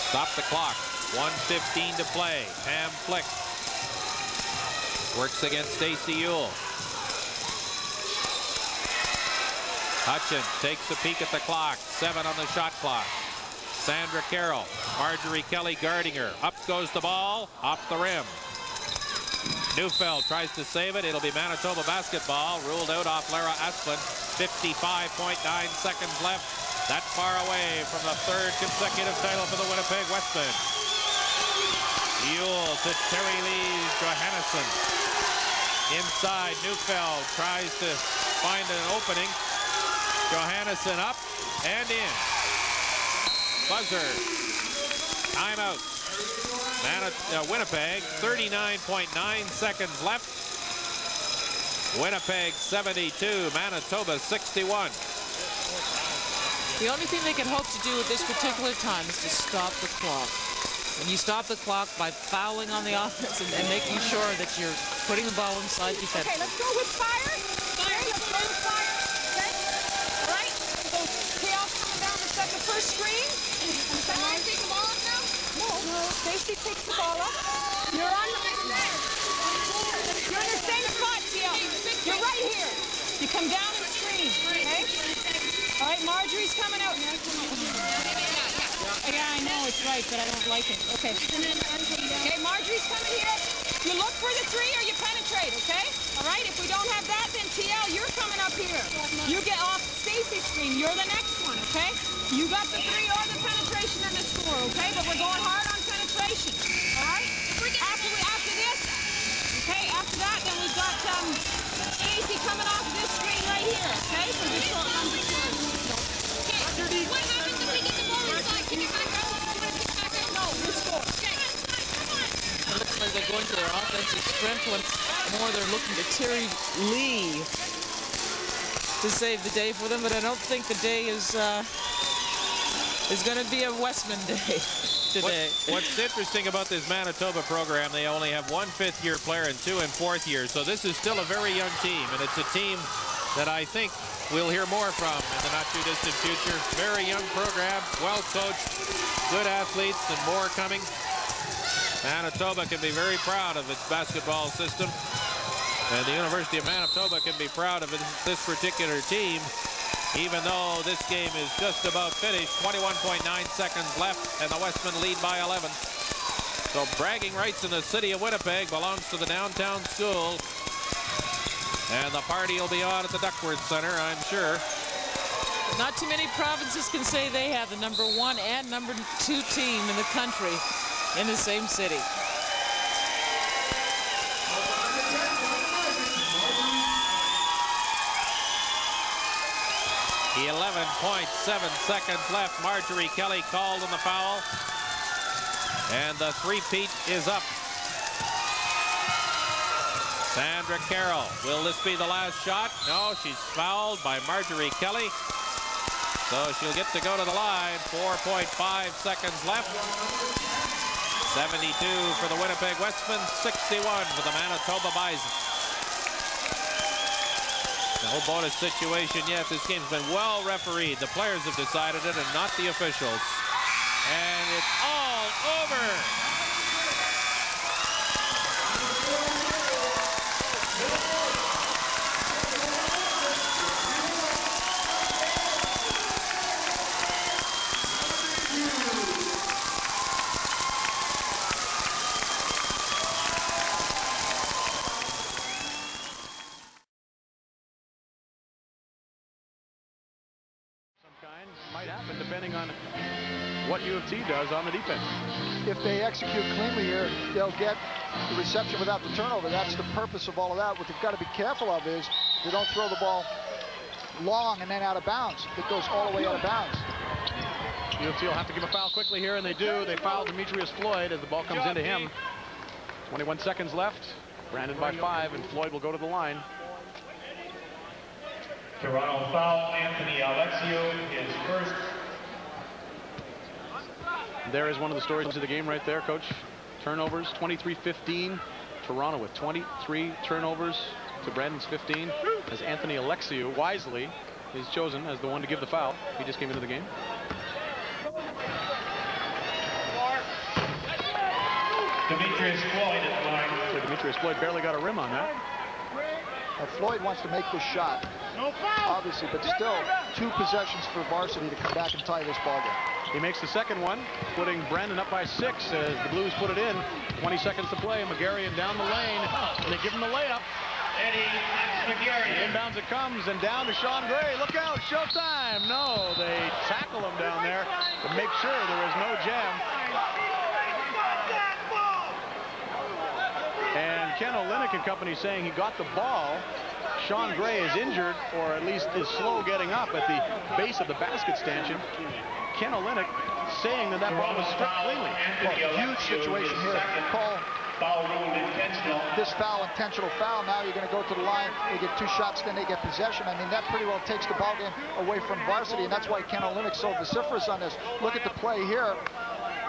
Stop the clock. 1:15 to play. Pam Flick works against Stacey Ewell. Hutchins takes a peek at the clock. 7 on the shot clock. Sandra Carroll. Marjorie Kelly guarding her. Up goes the ball. Off the rim. Neufeld tries to save it. It'll be Manitoba basketball. Ruled out off Lara Asplund. 55.9 seconds left. That far away from the third consecutive title for the Winnipeg Wesmen. Yule to Terry Lee Johannesson. Inside, Neufeld tries to find an opening. Johannesson up and in. Buzzer. Timeout. Winnipeg, 39.9 seconds left. Winnipeg 72, Manitoba 61. The only thing they can hope to do at this particular time is to stop the clock. And you stop the clock by fouling on the offense and making sure that you're putting the ball inside defense. Okay, let's go with fire. Okay, let's go with fire. Okay. All right. So chaos coming down to set the first screen. Can I take the ball up now? No. Stacy takes the ball up. You're on the You're in the same spot, TL. You're right here. You come down and screen. Okay. All right, Marjorie's coming out. Yeah, I know it's right, but I don't like it. Okay. Okay, Marjorie's coming here. You look for the three or you penetrate, okay? All right, if we don't have that, then TL, you're coming up here. You get off Stacy's screen. You're the next one, okay? You got the three or the penetration and the score, okay? But we're going hard on penetration, all right? After this, okay, after that, then we've got Stacy coming off this screen right here, okay? So just throw it number two. What happens if we get the ball inside? Can you back up? No, we score. Okay, come on. It looks like they're going to their offensive strength once more. They're looking to Terry Lee to save the day for them, but I don't think the day is going to be a Westman day today. What's interesting about this Manitoba program, they only have one fifth-year player and two in fourth year, so this is still a very young team, and it's a team that I think we'll hear more from in the not-too-distant future. Very young program, well-coached, good athletes, and more coming. Manitoba can be very proud of its basketball system, and the University of Manitoba can be proud of this particular team, even though this game is just about finished. 21.9 seconds left, and the Westmen lead by 11. So bragging rights in the city of Winnipeg belongs to the downtown school. And the party will be on at the Duckworth Center, I'm sure. Not too many provinces can say they have the #1 and #2 team in the country in the same city. 11.7 seconds left. Marjorie Kelly called on the foul. And the three-peat is up. Sandra Carroll. Will this be the last shot? No, she's fouled by Marjorie Kelly. So she'll get to go to the line. 4.5 seconds left. 72 for the Winnipeg Westmen, 61 for the Manitoba Bison. No bonus situation yet. This game's been well refereed. The players have decided it and not the officials. And it's all over. Might happen depending on what U of T does on the defense. If they execute cleanly here, they'll get the reception without the turnover. That's the purpose of all of that. What they've got to be careful of is they don't throw the ball long and then out of bounds. It goes all the way out of bounds. U of T will have to give a foul quickly here, and they do. They foul Demetrius Floyd as the ball comes into him. 21 seconds left. Brandon by 5, and Floyd will go to the line. Toronto foul, Anthony Alexio, his first. There is one of the stories of the game right there, Coach. Turnovers, 23-15. Toronto with 23 turnovers to Brandon's 15, as Anthony Alexio wisely is chosen as the one to give the foul. He just came into the game. Demetrius Floyd at the line. So Demetrius Floyd barely got a rim on that. Now Floyd wants to make this shot, obviously, but still 2 possessions for varsity to come back and tie this ball game. He makes the second one, putting Brandon up by 6 as the Blues put it in. 20 seconds to play. Magarian down the lane, and they give him the layup. Eddie Magarian. Inbounds it comes, and down to Sean Gray. Look out, showtime. No, they tackle him down there to make sure there is no jam. American company saying he got the ball. Sean Gray is injured, or at least is slow getting up at the base of the basket stanchion. Ken Olenek saying that ball was struck cleanly. Well, huge situation here. Call this foul, intentional foul. Now you're going to go to the line. They get 2 shots, then they get possession. I mean, that pretty well takes the ball game away from varsity, and that's why Ken Olenek so vociferous on this. Look at the play here.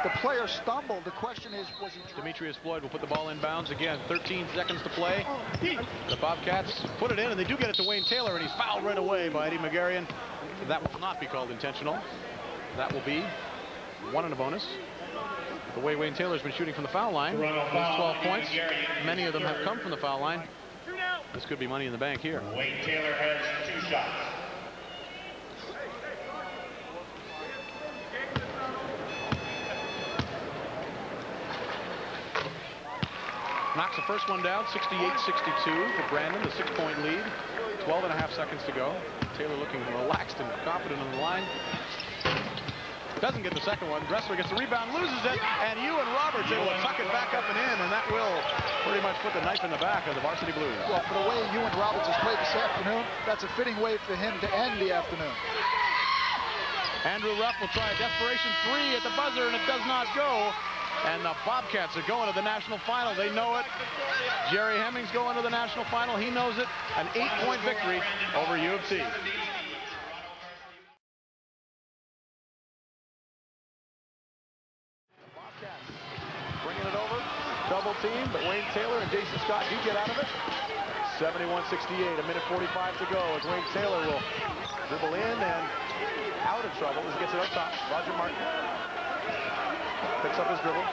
The player stumbled. The question is, was he... Demetrius Floyd will put the ball in bounds again. 13 seconds to play. The Bobcats put it in, and they do get it to Wayne Taylor, and he's fouled right away by Eddie Magarian. That will not be called intentional. That will be 1 and a bonus. The way Wayne Taylor's been shooting from the foul line, he has 12 points. Many of them have come from the foul line. This could be money in the bank here. Wayne Taylor has 2 shots. Knocks the first one down, 68-62 for Brandon, the 6-point lead. 12.5 seconds to go. Taylor looking relaxed and confident on the line. Doesn't get the second one. Dressler gets the rebound, loses it, and Ewan Roberts able to tuck it back up and in, and that will pretty much put the knife in the back of the Varsity Blues. Well, for the way Ewan Roberts has played this afternoon, that's a fitting way for him to end the afternoon. Andrew Ruff will try a desperation 3 at the buzzer, and it does not go. And the Bobcats are going to the national final. They know it. Jerry Hemmings going to the national final. He knows it. An 8-point victory over U of T. Bobcats bringing it over. Double team, but Wayne Taylor and Jason Scott do get out of it. 71-68, a minute 45 to go as Wayne Taylor will dribble in and out of trouble as he gets it up top. Roger Martin picks up his dribble.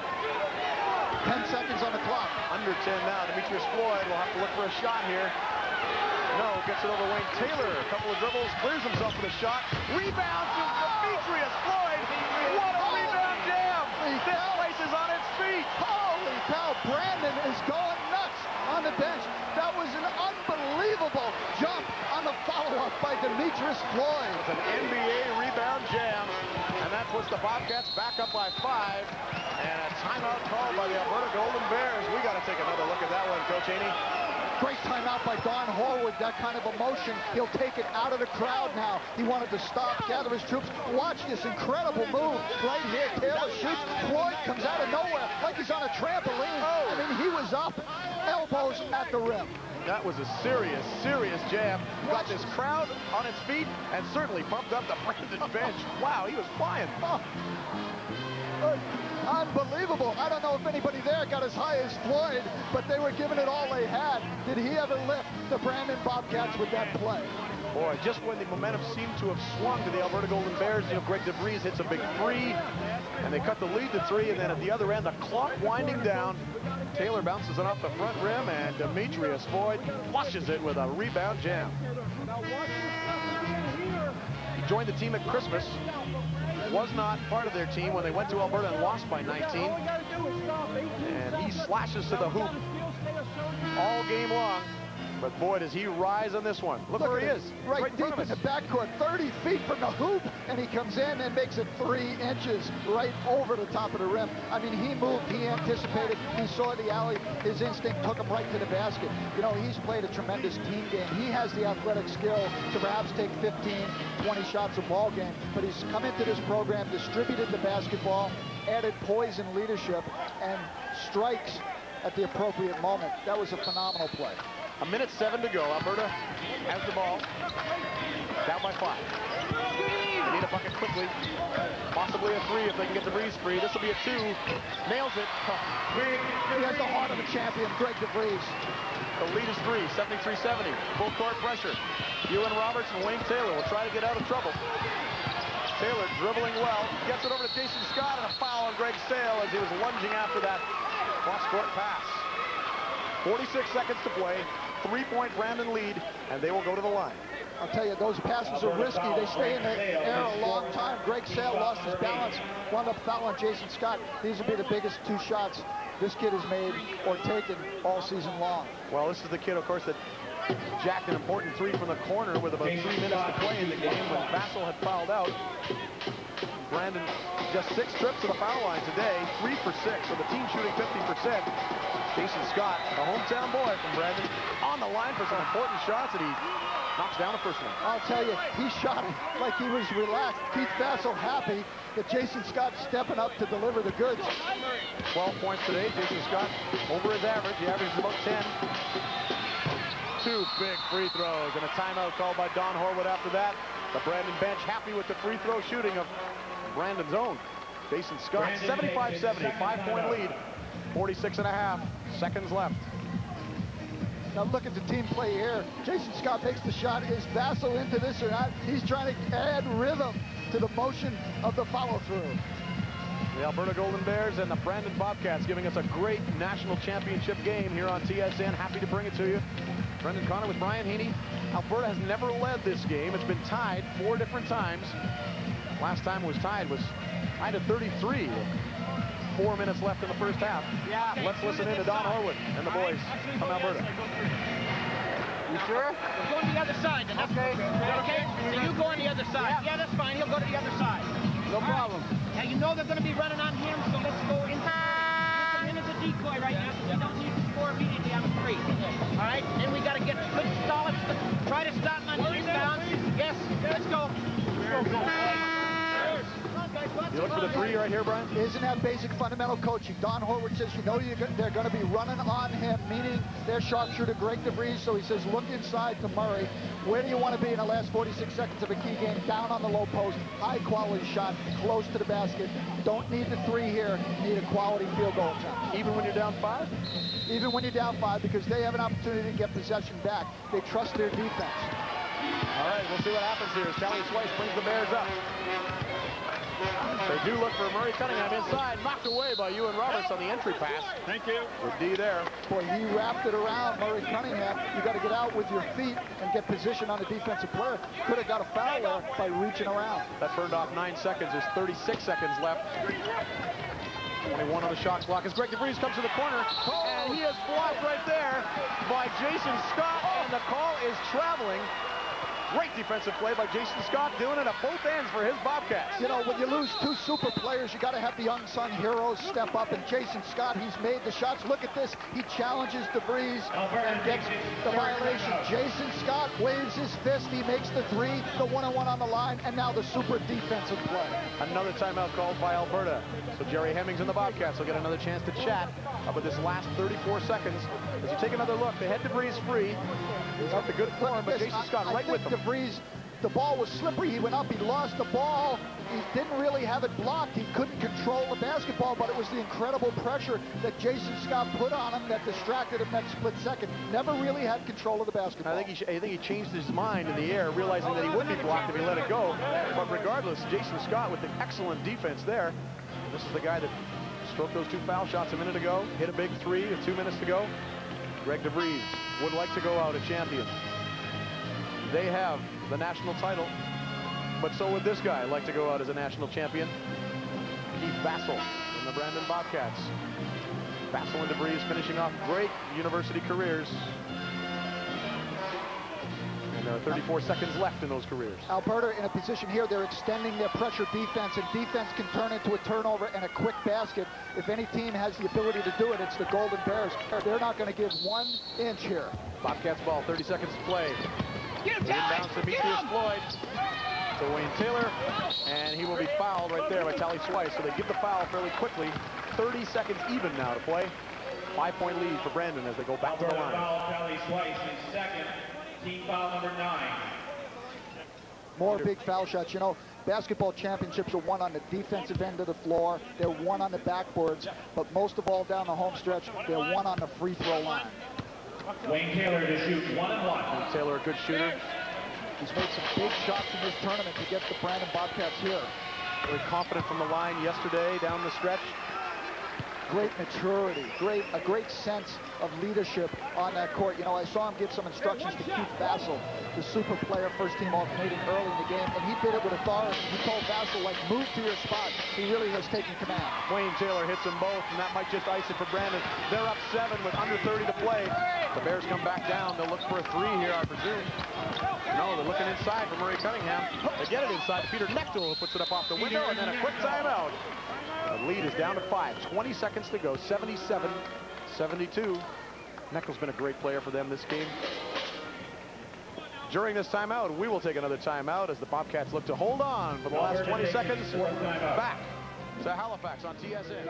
10 seconds on the clock. Under 10 now. Demetrius Floyd will have to look for a shot here. No, gets it over Wayne Taylor. A couple of dribbles, clears himself with a shot. Rebound to Demetrius Floyd. What a rebound jam! This place is on its feet. Holy cow, Brandon is going nuts on the bench. That was an unbelievable jump on the follow-up by Demetrius Floyd. It's an NBA rebound jam, and that puts the Bobcats back up by 5. And a timeout called by the Alberta Golden Bears. We got to take another look at that one, Coach Haney. Great timeout by Don Horwood. That kind of emotion, he'll take it out of the crowd now. He wanted to stop, gather his troops. Watch this incredible move right here. Taylor shoots. Floyd comes out of nowhere like he's on a trampoline. I mean, he was up, elbows at the rim. That was a serious, serious jam. Got this crowd on its feet and certainly pumped up the Brandon bench. Wow, he was flying. Unbelievable. I don't know if anybody there got as high as Floyd, but they were giving it all they had. Did he ever lift the Brandon Bobcats with that play? Boy, just when the momentum seemed to have swung to the Alberta Golden Bears, you know, Greg DeVries hits a big 3, and they cut the lead to 3, and then at the other end, the clock winding down. Taylor bounces it off the front rim, and Demetrius Floyd flushes it with a rebound jam. He joined the team at Christmas. Was not part of their team when they went to Alberta and lost by 19. And he slashes to the hoop all game long. But boy, does he rise on this one. Look where he is. Right deep in the backcourt, 30 feet from the hoop, and he comes in and makes it 3 inches right over the top of the rim. I mean, he moved, he anticipated, he saw the alley, his instinct took him right to the basket. You know, he's played a tremendous team game. He has the athletic skill to perhaps take 15, 20 shots a ball game, but he's come into this program, distributed the basketball, added poise and leadership, and strikes at the appropriate moment. That was a phenomenal play. 1:07 to go. Alberta has the ball. Down by 5. They need a bucket quickly. Possibly a 3 if they can get the breeze free. This will be a 2. Nails it. He has the heart of a champion, Greg DeVries. The lead is 3, 73-70. Full court pressure. Ewan Roberts and Wayne Taylor will try to get out of trouble. Taylor dribbling well. Gets it over to Jason Scott, and a foul on Greg Sale as he was lunging after that cross-court pass. 46 seconds to play. 3-point Brandon lead, and they will go to the line. I'll tell you, those passes are risky. They stay in the air a long time. Greg Sale lost his balance, wound up fouling Jason Scott. These will be the biggest 2 shots this kid has made or taken all season long. Well, this is the kid, of course, that jacked an important three from the corner with about 3 minutes to play in the game when Vassell had fouled out. Brandon just 6 trips to the foul line today, 3 for 6, so the team shooting 50%. Jason Scott, a hometown boy from Brandon, on the line for some important shots, and he knocks down the first one. I'll tell you, he shot like he was relaxed. Keith Vassell happy that Jason Scott's stepping up to deliver the goods. 12 points today. Jason Scott over his average. He averages about 10. 2 big free throws and a timeout called by Don Horwood after that. The Brandon bench happy with the free throw shooting of Brandon's own. Jason Scott, 75-70, 5-point lead, 46.5 seconds left. Now look at the team play here. Jason Scott makes the shot. Is Vassell into this or not? He's trying to add rhythm to the motion of the follow-through. The Alberta Golden Bears and the Brandon Bobcats giving us a great national championship game here on TSN. Happy to bring it to you. Brendan Connor with Brian Haney. Alberta has never led this game. It's been tied 4 different times. Last time it was tied at 33. 4 minutes left in the first half. Yeah. Let's listen in to Don Horwood and the boys from Alberta. You sure? We're going to the other side. Then. Okay. Okay? So you go on the other side. Yeah, that's fine. He'll go to the other side. No problem. Now you know they're going to be running on him, so let's go in. Put him as a decoy right now, so we don't need to score immediately on the 3. All right? Then we got to get good solid. Try to stop him on the inbound. Yes. Let's go. Go. You look for the 3 right here, Brian? Isn't that basic fundamental coaching? Don Horwood says, you know they're going to be running on him, meaning their sharpshooter, Greg DeVries. So he says, look inside to Murray. Where do you want to be in the last 46 seconds of a key game? Down on the low post, high-quality shot, close to the basket. Don't need the 3 here. Need a quality field goal attempt. Even when you're down 5? Even when you're down 5, because they have an opportunity to get possession back. They trust their defense. All right, we'll see what happens here as Tally Swice brings the Bears up. They do look for Murray Cunningham inside, knocked away by Ewan Roberts on the entry pass. Thank you. With D there. Boy, he wrapped it around Murray Cunningham. You got to get out with your feet and get position on the defensive player. Could have got a foul there by reaching around. That burned off 9 seconds. There's 36 seconds left. 21 on the shot clock as Greg DeVries comes to the corner. And he is blocked right there by Jason Scott. And the call is traveling. Great defensive play by Jason Scott, doing it at both ends for his Bobcats. You know, when you lose 2 super players, you got to have the unsung heroes step up. And Jason Scott, he's made the shots. Look at this. He challenges DeVries and gets the violation. Jason Scott waves his fist. He makes the 3, the 1-on-1 on the line, and now the super defensive play. Another timeout called by Alberta. So Jerry Hemmings and the Bobcats will get another chance to chat about this last 34 seconds. As you take another look, they had DeVries free. He's got the good form, but Jason Scott right with him. DeVries, the ball was slippery. He went up, he lost the ball. He didn't really have it blocked. He couldn't control the basketball, but it was the incredible pressure that Jason Scott put on him that distracted him that split second. Never really had control of the basketball. I think he changed his mind in the air, realizing that he would be blocked if he let it go. But regardless, Jason Scott with the excellent defense there. This is the guy that stroked those 2 foul shots a minute ago, hit a big 3 with 2 minutes to go. Greg DeVries would like to go out a champion. They have the national title, but so would this guy like to go out as a national champion. Keith Vassell and the Brandon Bobcats. Vassell and DeVries finishing off great university careers. And there are 34 seconds left in those careers. Alberta in a position here, they're extending their pressure defense, and defense can turn into a turnover and a quick basket. If any team has the ability to do it, it's the Golden Bears. They're not going to give 1 inch here. Bobcats ball, 30 seconds to play. Inbounds to Demetrius Floyd. To Wayne Taylor, and he will be fouled right there by Tally Swice. So they give the foul fairly quickly. 30 seconds even now to play. 5-point lead for Brandon as they go back to the line. Tally Swice is second. Team foul number 9. More big foul shots. You know, basketball championships are won on the defensive end of the floor. They're won on the backboards, but most of all down the home stretch, they're won on the free throw line. Wayne Taylor to shoot 1-1. Wayne Taylor, a good shooter. He's made some big shots in this tournament to get the Brandon Bobcats here. Very confident from the line yesterday down the stretch. great maturity, a great sense of leadership on that court. You know, I saw him give some instructions to Keith Vassell, the super player, first-team All-Canadian early in the game, and he did it with authority. He told Vassell, like, move to your spot. He really has taken command. Wayne Taylor hits them both, and that might just ice it for Brandon. They're up 7 with under 30 to play. The Bears come back down. They'll look for a 3 here, I presume. No, they're looking inside for Murray Cunningham. They get it inside. Peter Knechtel, who puts it up off the window, and then a quick timeout. The lead is down to 5. 20 seconds to go. 77-72. Knechtel's been a great player for them this game. During this timeout, we will take another timeout as the Bobcats look to hold on for the last 20 seconds. Back to Halifax on TSN.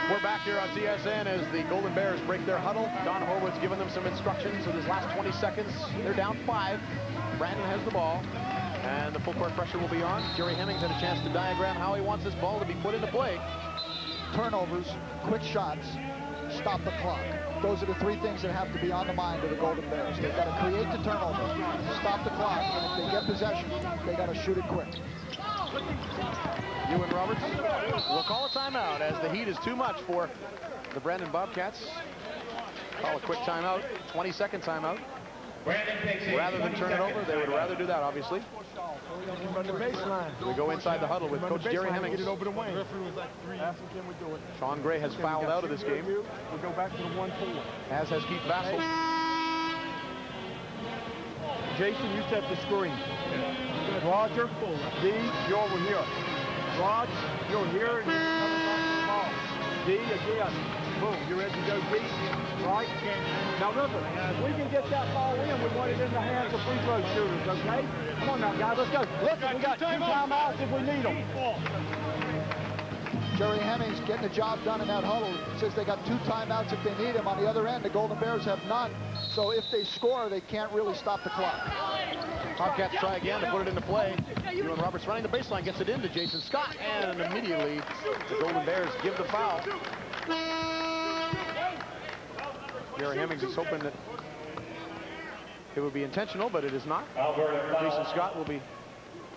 We're back here on TSN as the Golden Bears break their huddle. Don Horwood's given them some instructions in his last 20 seconds. They're down 5. Brandon has the ball, and the full court pressure will be on. Jerry Hemmings had a chance to diagram how he wants this ball to be put into play. Turnovers, quick shots, stop the clock. Those are the 3 things that have to be on the mind of the Golden Bears. They've got to create the turnover, stop the clock, and if they get possession, they got to shoot it quick. Ewan Roberts will call a timeout as the heat is too much for the Brandon Bobcats. Call a quick timeout, 20-second timeout. Rather than turn it over, they would rather do that, obviously. From the baseline. We go inside the huddle with Coach Jerry Hemmings. Get it over the wing. The referee was like 3. Ask him, can we do it? Sean Gray has fouled out of this game. We'll go back to the 1-4. As has Keith Vassell. Jason, you set the screen. Roger, D, you're over here. Rod, you're here, and you're coming back to the ball. D, again. Boom, you ready to go deep? Right? Now, listen, if we can get that ball in, we want it in the hands of free throw shooters, okay? Come on now, guys, let's go. Listen, we got 2 timeouts if we need them. Jerry Hemmings getting the job done in that huddle. Says they got 2 timeouts if they need them. On the other end, the Golden Bears have none. So if they score, they can't really stop the clock. Bobcats try again to put it into play. Ewan Roberts running the baseline, gets it into Jason Scott, and immediately the Golden Bears give the foul. Jerry Hemmings is hoping that it would be intentional, but it is not. Jason Scott will be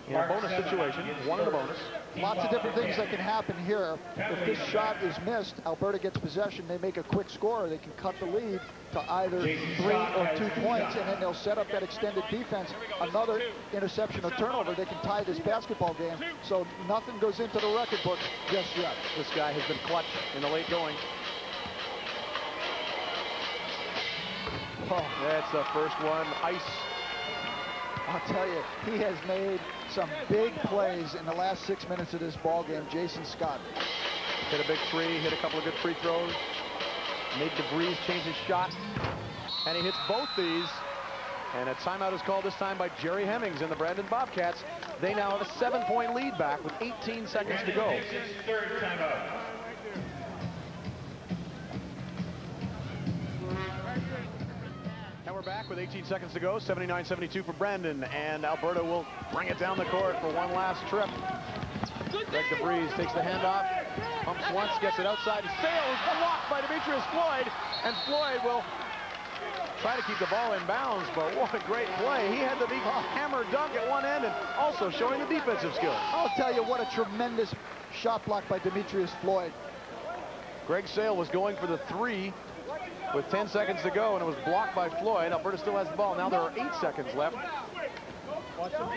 in a bonus situation, 1 in the bonus. Lots of different things that can happen here. If this shot is missed, Alberta gets possession, they make a quick score, they can cut the lead to either 3 or 2 points, and then they'll set up that extended defense. Another interception or turnover, they can tie this basketball game. So nothing goes into the record book just yet. This guy has been clutch in the late going. Oh, that's the first one. Ice. I'll tell you, he has made some big plays in the last 6 minutes of this ball game. Jason Scott hit a big 3, hit a couple of good free throws, made DeVries change his shot, and he hits both these. And a timeout is called this time by Jerry Hemmings and the Brandon Bobcats. They now have a 7-point lead back with 18 seconds to go. Third timeout. And we're back with 18 seconds to go. 79-72 for Brandon, and Alberta will bring it down the court for one last trip. Greg DeVries takes the handoff, pumps once, gets it outside, and sails, blocked by Demetrius Floyd, and Floyd will try to keep the ball in bounds, but what a great play. He had the big hammer dunk at one end and also showing the defensive skills. I'll tell you what a tremendous shot block by Demetrius Floyd. Greg Sale was going for the 3 with 10 seconds to go, and it was blocked by Floyd. Alberta still has the ball. Now there are 8 seconds left.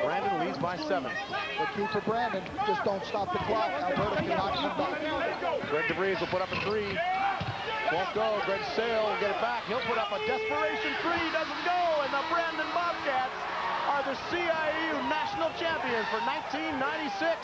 Brandon leads by 7. The key for Brandon, just don't stop the clock. Alberta cannot come back. Greg DeVries will put up a 3. Won't go. Greg Sale will get it back. He'll put up a desperation 3. Doesn't go. And the Brandon Bobcats are the CIU national champions for 1996.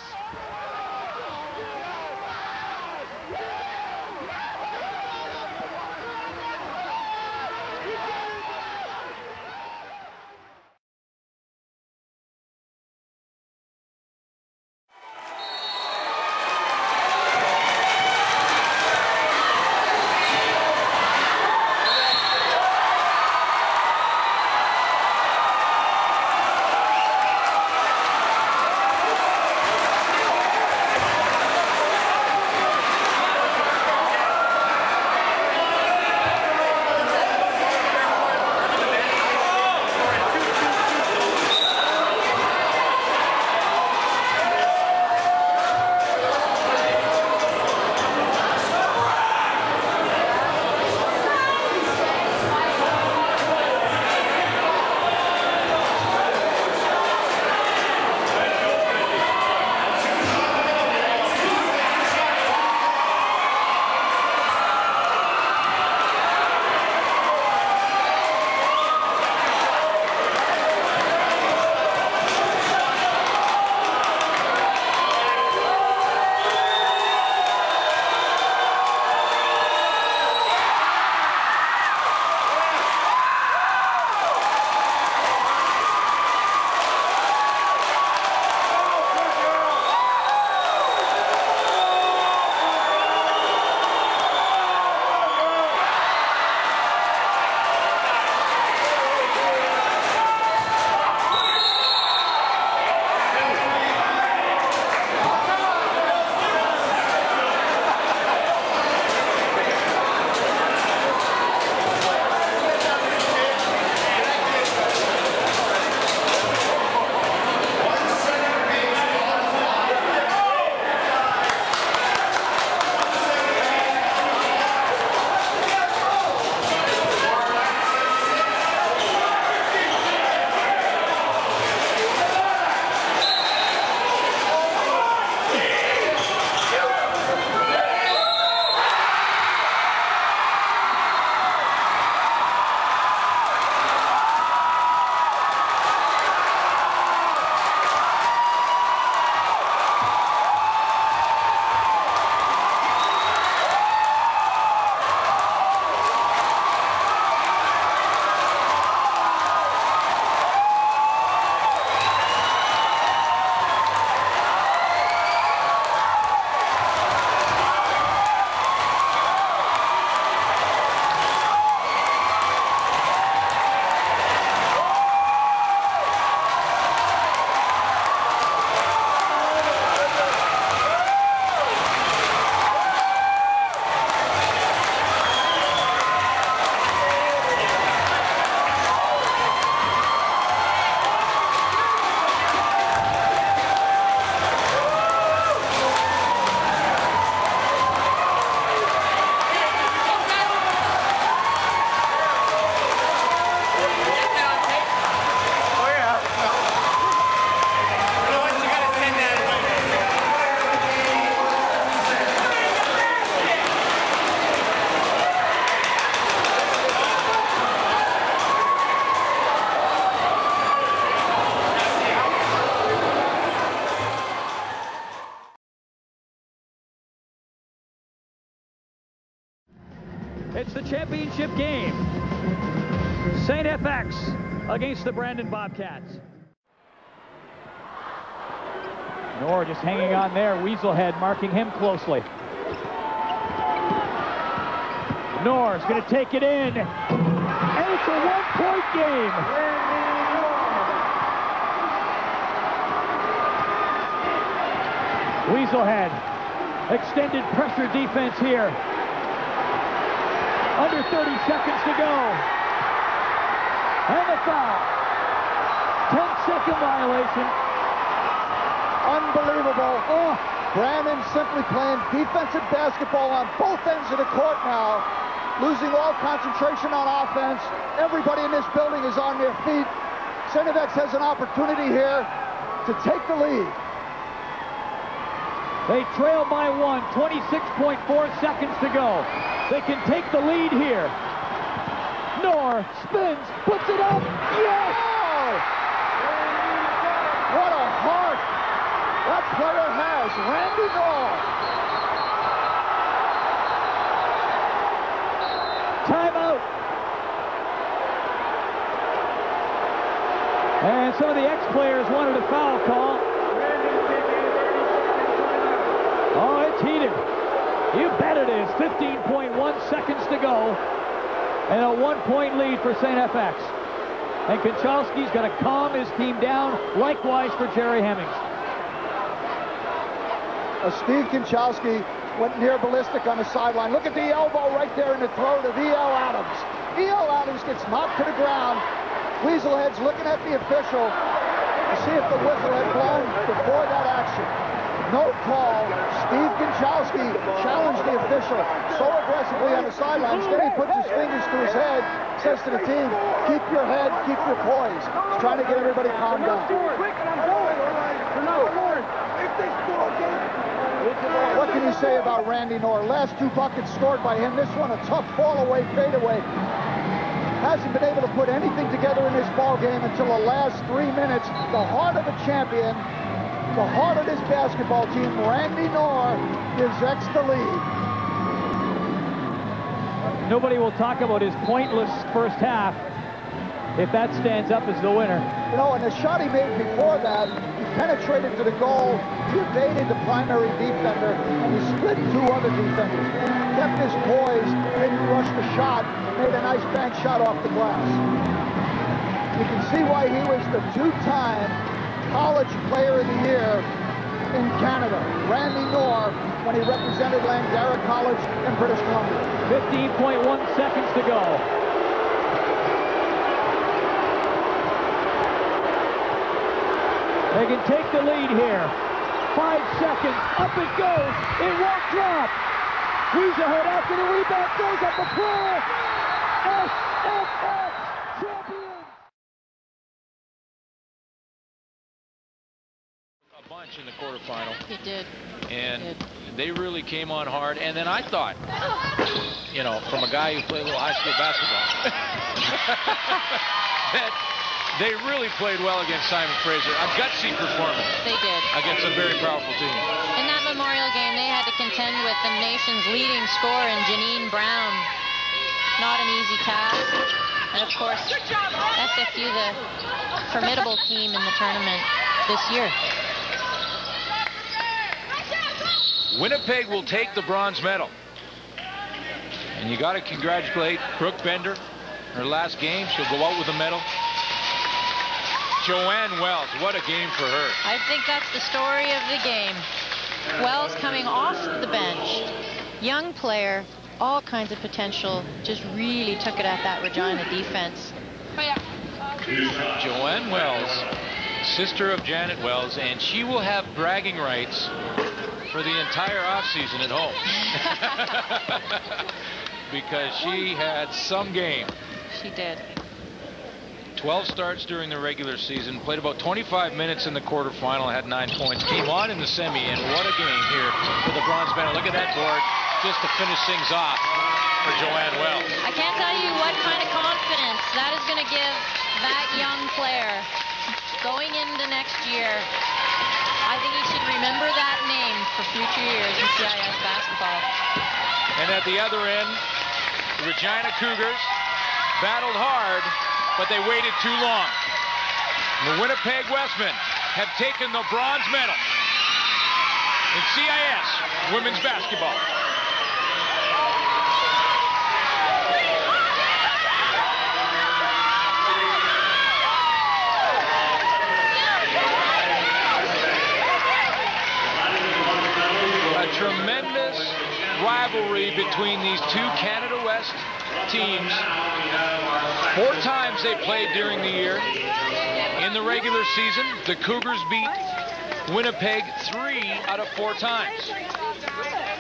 It's the championship game. St. FX against the Brandon Bobcats. Knorr just hanging on there. Weaselhead marking him closely. Knorr's going to take it in. And it's a one-point game. Weaselhead. Extended pressure defense here. Under 30 seconds to go. And the foul. 10-second violation. Unbelievable. Oh, Brandon simply playing defensive basketball on both ends of the court now. Losing all concentration on offense. Everybody in this building is on their feet. St. FX has an opportunity here to take the lead. They trail by one, 26.4 seconds to go. They can take the lead here. Knorr spins, puts it up. Yes! Oh! What a heart that player has, Randy Knorr. Timeout. And some of the ex-players wanted a foul call. Oh, it's heated. You bet it is. 15.1 seconds to go. And a one-point lead for St. FX. And Konchalski's got to calm his team down. Likewise for Jerry Hemmings. Steve Konchalski went near ballistic on the sideline. Look at the elbow right there in the throat of E.L. Adams. E.L. Adams gets knocked to the ground. Weaselhead's looking at the official to see if the whistle had blown before that action. No call. Steve Konchalski challenged the official so aggressively on the sidelines. Then he puts his fingers to his head, says to the team, keep your head, keep your poise. He's trying to get everybody calmed down. What can you say about Randy Knorr? Last two buckets scored by him. This one a tough fall-away, fadeaway. Hasn't been able to put anything together in this ball game until the last 3 minutes. The heart of a champion, the heart of this basketball team, Randy Knorr, gives X the lead. Nobody will talk about his pointless first half if that stands up as the winner. You know, and the shot he made before that, he penetrated to the goal, he evaded the primary defender, and he split two other defenders. Kept his poise, didn't rush the shot, made a nice bank shot off the glass. You can see why he was the two-time College Player of the Year in Canada. Randy Knorr, when he represented Langara College in British Columbia. 15.1 seconds to go. They can take the lead here. 5 seconds. Up it goes. It won't drop. Weaselhead after the rebound. Goes up the floor. SFX champions. A bunch in the quarterfinal. He did. And they really came on hard. And then I thought, you know, from a guy who played a little high school basketball, that they really played well against Simon Fraser. A gutsy performance. They did. Against a very powerful team. In that Memorial game, they had to contend with the nation's leading scorer in Janine Brown. Not an easy task. And of course, SFU, the formidable team in the tournament this year. Winnipeg will take the bronze medal. And you got to congratulate Brooke Bender. Her last game, she'll go out with a medal. Joanne Wells, what a game for her. I think that's the story of the game. Wells coming off the bench. Young player, all kinds of potential, just really took it at that Regina defense. Joanne Wells, sister of Janet Wells, and she will have bragging rights for the entire offseason at home. Because she had some game. She did. 12 starts during the regular season, played about 25 minutes in the quarterfinal, had 9 points, came on in the semi, and what a game here for the bronze medal. Look at that board, just to finish things off for Joanne Wells. I can't tell you what kind of confidence that is going to give that young player going into next year. I think he should remember that name for future years in CIS basketball. And at the other end, The Regina Cougars battled hard, but they waited too long. The Winnipeg Westmen have taken the bronze medal in CIS women's basketball. A tremendous rivalry between these two Canada West teams. 4 times they played during the year. In the regular season, the Cougars beat Winnipeg 3 out of 4 times.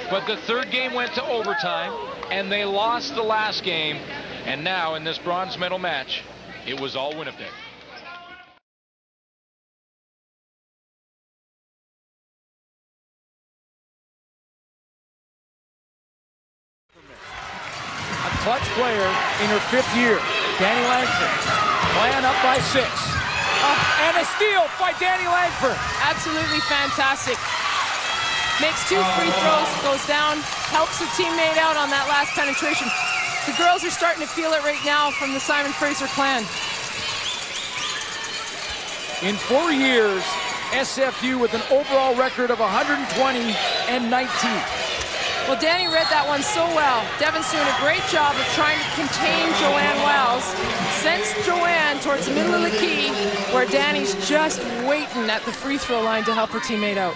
But the third game went to overtime, and they lost the last game. And now, in this bronze medal match, it was all Winnipeg. A clutch player in her 5th year, Danny Langford, playing up by 6. And a steal by Danny Langford. Absolutely fantastic. Makes 2 free throws, goes down, helps the teammate out on that last penetration. The girls are starting to feel it right now from the Simon Fraser clan. In 4 years, SFU with an overall record of 120 and 19. Well, Danny read that one so well. Devin's doing a great job of trying to contain Joanne Wells. Sends Joanne towards the middle of the key, where Danny's just waiting at the free throw line to help her teammate out.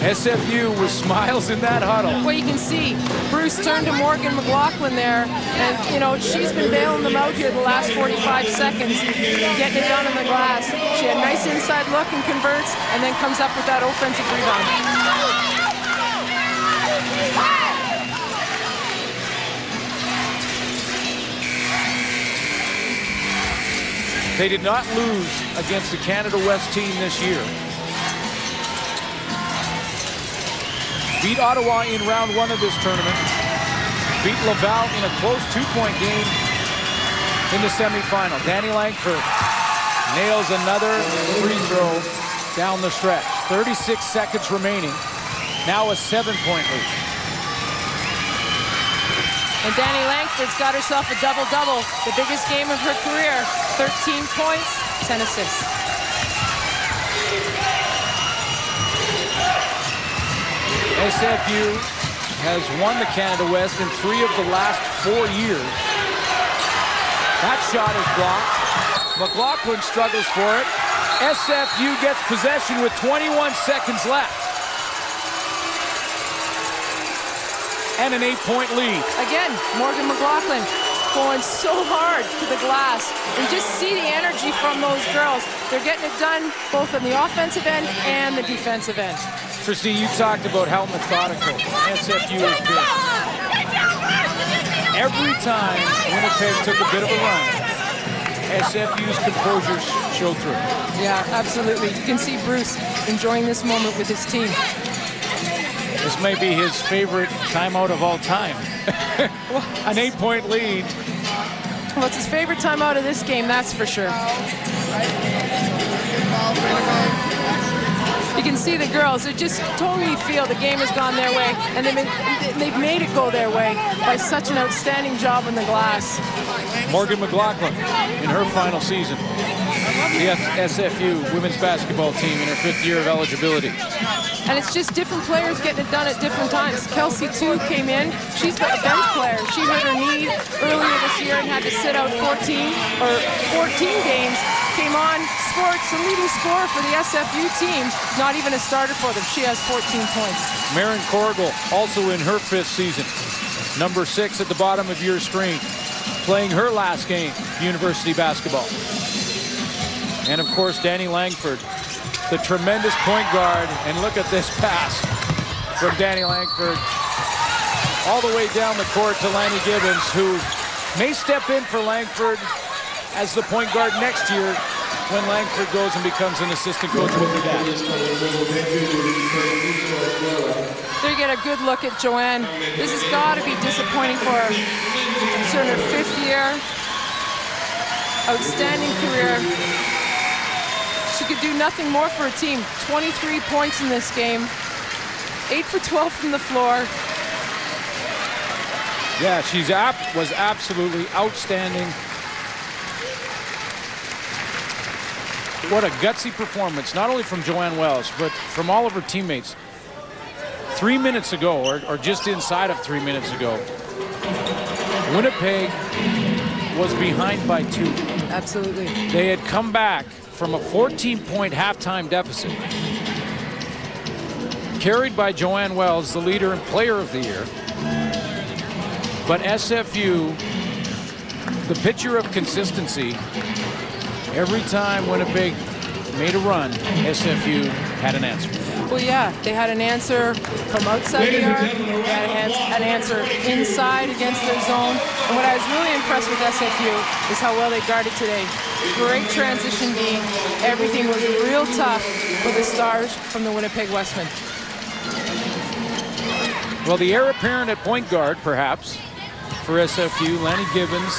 SFU with smiles in that huddle. Well, you can see Bruce turned to Morgan McLaughlin there, and you know she's been bailing them out here the last 45 seconds, getting it done on the glass. She had a nice inside look and converts, and then comes up with that offensive rebound. They did not lose against the Canada West team this year. Beat Ottawa in round 1 of this tournament. Beat Laval in a close 2-point game in the semifinal. Danny Langford nails another free throw down the stretch. 36 seconds remaining. Now a 7-point lead. And Danny Langford's got herself a double-double. The biggest game of her career. 13 points, 10 assists. SFU has won the Canada West in 3 of the last 4 years. That shot is blocked. McLaughlin struggles for it. SFU gets possession with 21 seconds left. And an 8-point lead. Again, Morgan McLaughlin going so hard to the glass. And just see the energy from those girls. They're getting it done both on the offensive end and the defensive end. Christine, you talked about how methodical SFU has been. Every time Winnipeg took a bit of a run, SFU's composure showed through. Yeah, absolutely. You can see Bruce enjoying this moment with his team. This may be his favorite timeout of all time. An 8-point lead. Well, it's his favorite timeout of this game, that's for sure. You can see the girls, they just totally feel the game has gone their way, and they've made it go their way by such an outstanding job on the glass. Morgan McLaughlin in her final season. The SFU women's basketball team in her 5th year of eligibility. And it's just different players getting it done at different times. Kelsey, too, came in. She's a bench player. She hurt her knee earlier this year and had to sit out 14 games. Came on, scored, the leading scorer for the SFU team. Not even a starter for them. She has 14 points. Marin Corrigal, also in her 5th season. Number 6 at the bottom of your screen. Playing her last game, university basketball. And of course, Danny Langford, the tremendous point guard. And look at this pass from Danny Langford all the way down the court to Lanny Gibbons, who may step in for Langford as the point guard next year when Langford goes and becomes an assistant coach with her dad. There you get a good look at Joanne. This has got to be disappointing for her. She's in her 5th year. Outstanding career. She could do nothing more for her team. 23 points in this game. 8 for 12 from the floor. Yeah, was absolutely outstanding. What a gutsy performance, not only from Joanne Wells, but from all of her teammates. 3 minutes ago, or just inside of 3 minutes ago, Winnipeg was behind by 2. Absolutely. They had come back from a 14-point halftime deficit, carried by Joanne Wells, the leader and player of the year. But SFU, the picture of consistency, every time Winnipeg made a run, SFU had an answer. Well, yeah, they had an answer from outside the arc. They had an answer inside against their zone. And what I was really impressed with SFU is how well they guarded today. Great transition D. Everything was real tough for the Stars from the Winnipeg Westmen. Well, the heir apparent at point guard, perhaps, for SFU, Lanny Gibbons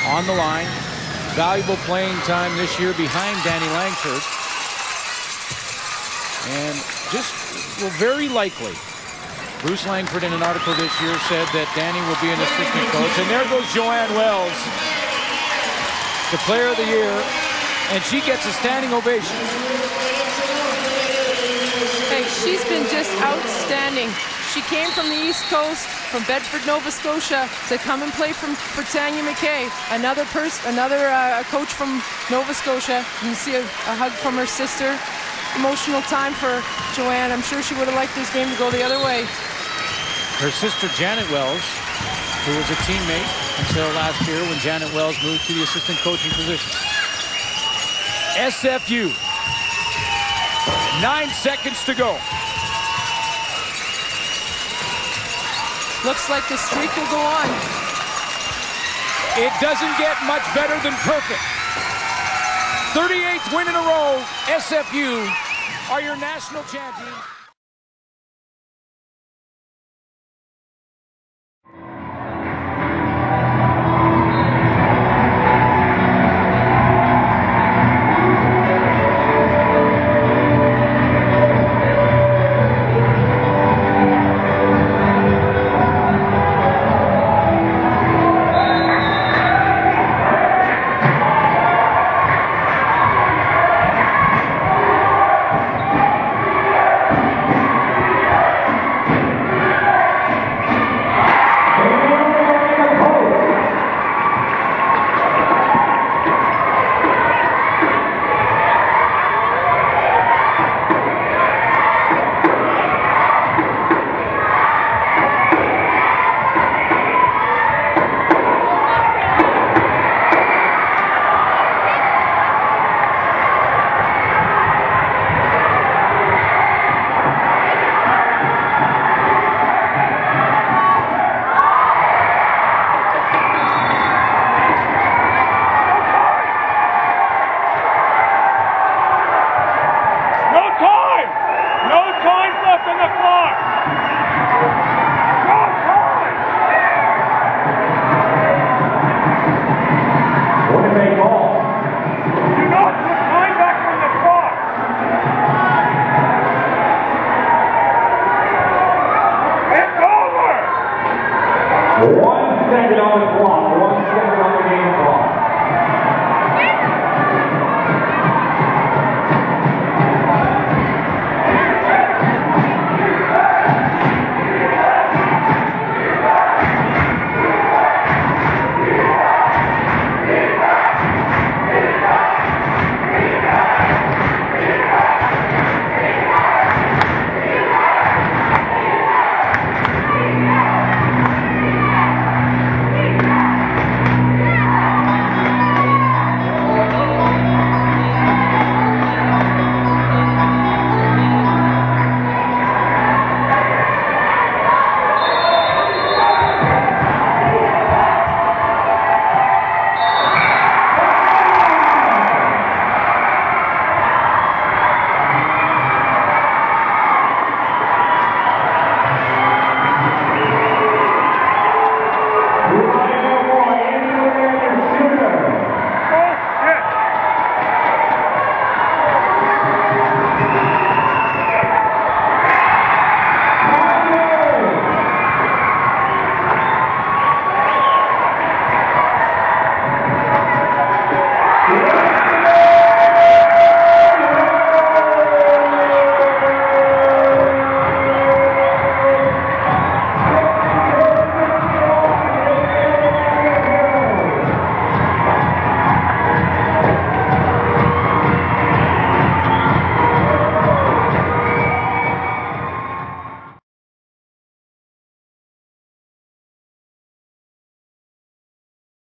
on the line. Valuable playing time this year behind Danny Langford. And just, well, very likely, Bruce Langford in an article this year said that Danny will be an assistant coach. And there goes Joanne Wells, the player of the year, and she gets a standing ovation. Hey, she's been just outstanding. She came from the East Coast, from Bedford, Nova Scotia, to come and play for Tanya McKay, another coach from Nova Scotia. You can see a hug from her sister. Emotional time for Joanne. I'm sure she would have liked this game to go the other way. Her sister Janet Wells, who was a teammate until last year when Janet Wells moved to the assistant coaching position. SFU, 9 seconds to go. Looks like the streak will go on. It doesn't get much better than perfect. 38th win in a row. SFU are your national champions.